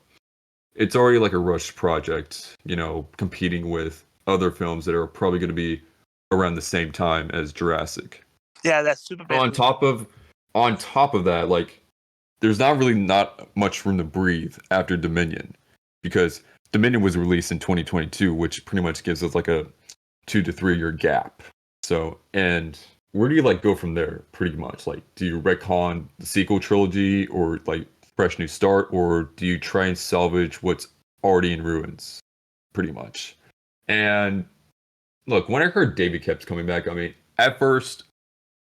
E: it's already like a rushed project, competing with other films that are probably going to be around the same time as Jurassic.
D: Yeah, that's super bad.
E: On top of that, like there's not much room to breathe after Dominion, because Dominion was released in 2022, which pretty much gives us like a 2 to 3 year gap. So, and where do you like go from there? Pretty much, like, do you retcon the sequel trilogy or like fresh new start, or do you try and salvage what's already in ruins? Pretty much. And look, when I heard David Koepp's coming back, I mean, at first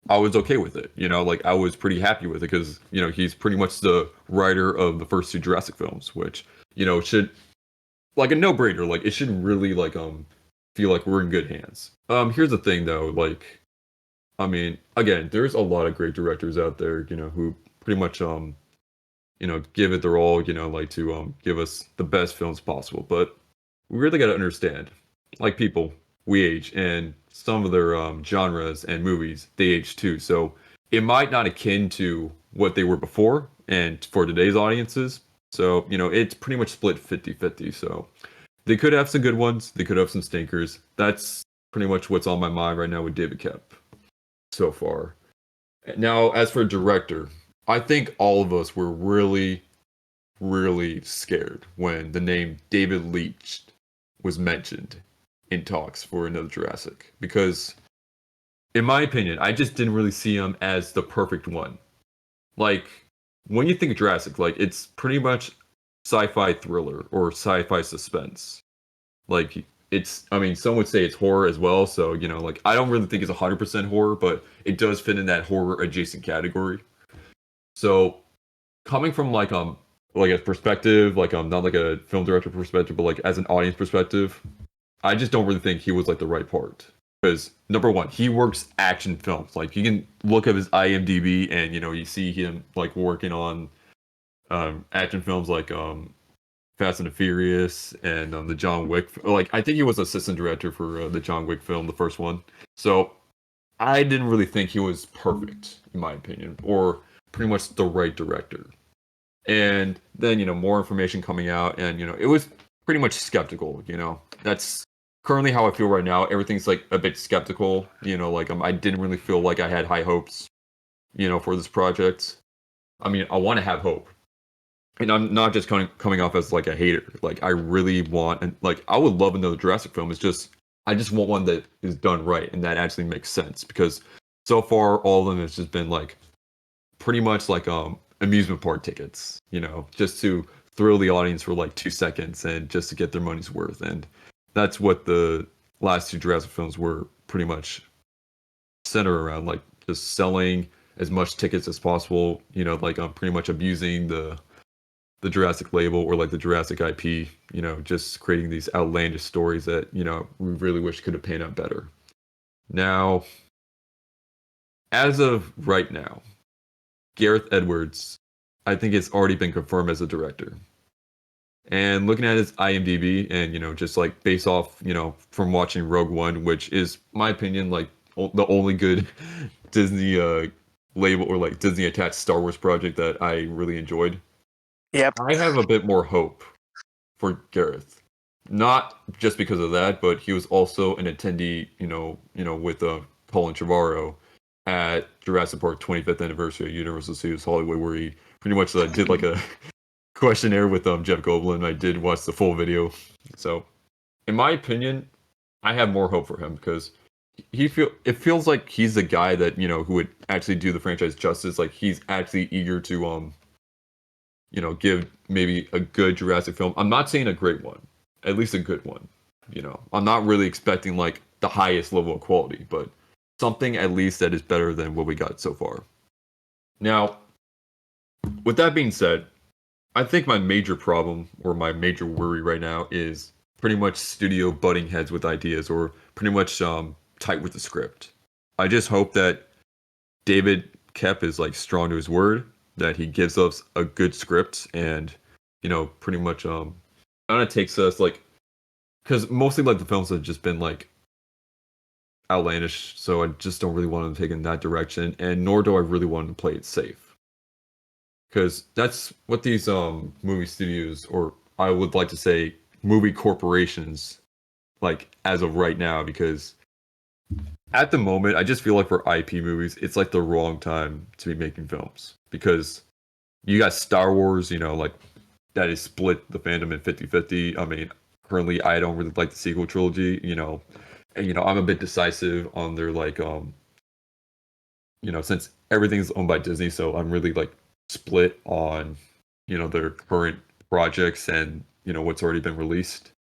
E: I was okay with it. Like I was pretty happy with it because, he's pretty much the writer of the first 2 Jurassic films, which, should like a no-brainer. Like it should really like feel like we're in good hands. Here's the thing though, like I mean, again, there's a lot of great directors out there, who pretty much give it their all, like to give us the best films possible. But we really got to understand, like people, we age, and some of their genres and movies, they age too. So it might not akin to what they were before and for today's audiences. So, it's pretty much split 50-50. So they could have some good ones. They could have some stinkers. That's pretty much what's on my mind right now with David Koepp so far. Now, as for director, I think all of us were really, really scared when the name David Leitch was mentioned in talks for another Jurassic, because in my opinion, I just didn't really see him as the perfect one. Like when you think of Jurassic, like it's pretty much sci-fi thriller or sci-fi suspense. Like I mean, some would say it's horror as well. So, like I don't really think it's 100% horror, but it does fit in that horror adjacent category. So coming from like a perspective, like not like a film director perspective, but like as an audience perspective, I just don't really think he was like the right part. Because number one, he works action films. Like you can look up his IMDb and you see him like working on action films like Fast and the Furious and the John Wick. Like I think he was assistant director for the John Wick film, the first one. So I didn't really think he was perfect, in my opinion, or pretty much the right director. And then more information coming out, and it was pretty much skeptical. That's currently how I feel right now. Everything's like a bit skeptical. Like I didn't really feel like I had high hopes, for this project. I mean, I want to have hope, and I'm not just coming off as like a hater. Like I really want, and like I would love another Jurassic film. It's just I just want one that is done right and that actually makes sense, because so far all of them has just been like pretty much like amusement park tickets, just to thrill the audience for like 2 seconds and just to get their money's worth. And that's what the last 2 Jurassic films were pretty much centered around, like just selling as much tickets as possible, like I'm pretty much abusing the the Jurassic label or like the Jurassic IP, just creating these outlandish stories that, we really wish could have panned out better. Now, as of right now, Gareth Edwards, I think it's already been confirmed as a director. And looking at his IMDb and, just like based off, from watching Rogue One, which is, my opinion, like the only good Disney label or like Disney attached Star Wars project that I really enjoyed.
D: Yep.
E: I have a bit more hope for Gareth. Not just because of that, but he was also an attendee, with Colin Trevorrow at Jurassic Park 25th anniversary at Universal Studios Hollywood, where he pretty much did like a questionnaire with Jeff Goldblum. I did watch the full video. So, in my opinion, I have more hope for him because it feels like he's the guy that, who would actually do the franchise justice. Like he's actually eager to give maybe a good Jurassic film. I'm not saying a great one, at least a good one. I'm not really expecting like the highest level of quality, but something at least that is better than what we got so far. Now, with that being said, I think my major problem or my major worry right now is pretty much studio butting heads with ideas or pretty much tight with the script. I just hope that David Koepp is like strong to his word, that he gives us a good script and, pretty much kind of takes us like, because mostly like the films have just been like outlandish, so I just don't really want them to take in that direction, and nor do I really want to play it safe. Because that's what these movie studios, or I would like to say movie corporations, like as of right now, because at the moment, I just feel like for IP movies, it's like the wrong time to be making films. Because you got Star Wars, like that is split the fandom in 50-50. I mean, currently I don't really like the sequel trilogy, and, I'm a bit decisive on their like, since everything's owned by Disney, so I'm really like split on, their current projects and, what's already been released.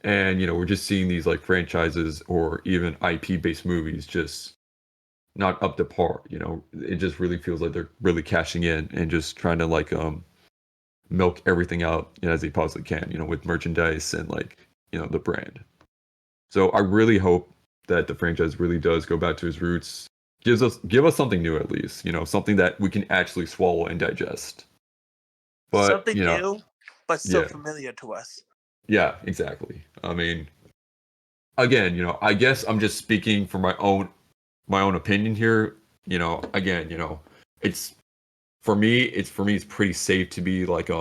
E: And, we're just seeing these like franchises or even IP based movies just not up to par. It just really feels like they're really cashing in and just trying to like milk everything out as they possibly can, with merchandise and like, the brand. So I really hope that the franchise really does go back to its roots, give us something new at least, something that we can actually swallow and digest. But
D: something new, but still
E: yeah.
D: familiar to us. Yeah,
E: exactly. I mean, again, I guess I'm just speaking for my own opinion here. Again, it's for me, it's pretty safe to be like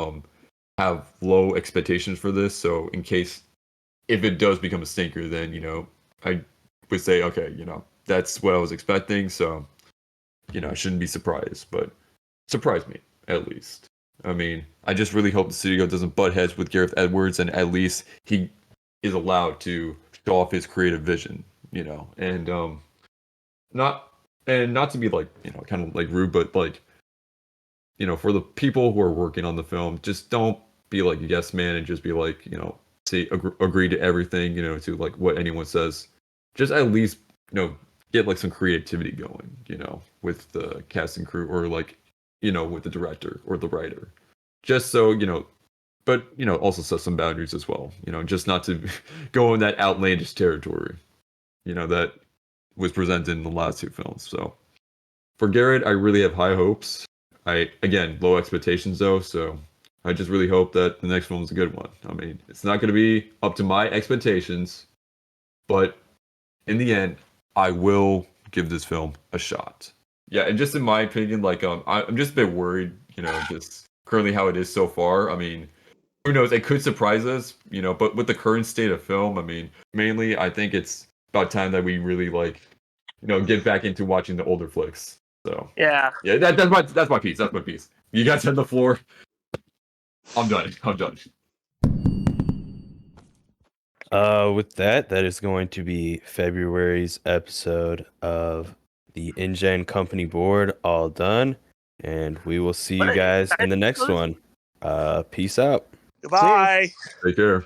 E: have low expectations for this. So in case if it does become a stinker, then I would say, okay, that's what I was expecting. So I shouldn't be surprised, but surprise me at least. I mean, I just really hope the studio doesn't butt heads with Gareth Edwards, and at least he is allowed to show off his creative vision, and not to be like, kind of like rude, but like, for the people who are working on the film, just don't be like a yes man and just be like, say agree to everything, to like what anyone says. Just at least, get like some creativity going, with the cast and crew or like, with the director or the writer. Just so, but, also set some boundaries as well, just not to go in that outlandish territory, that was presented in the last two films. So for Garrett, I really have high hopes. Again, low expectations though. So I just really hope that the next film is a good one. I mean, it's not going to be up to my expectations, but in the end, I will give this film a shot. Yeah, and just in my opinion, like I'm just a bit worried, just currently how it is so far. I mean, who knows? It could surprise us, but with the current state of film, I mean, mainly I think it's about time that we really like, get back into watching the older flicks. So yeah, that's my piece. That's my piece. You guys have the floor. I'm done.
B: With that is going to be February's episode of the Ingen Company Board all done, and we will see you guys in the next one. Peace out.
D: Goodbye.
E: Take care.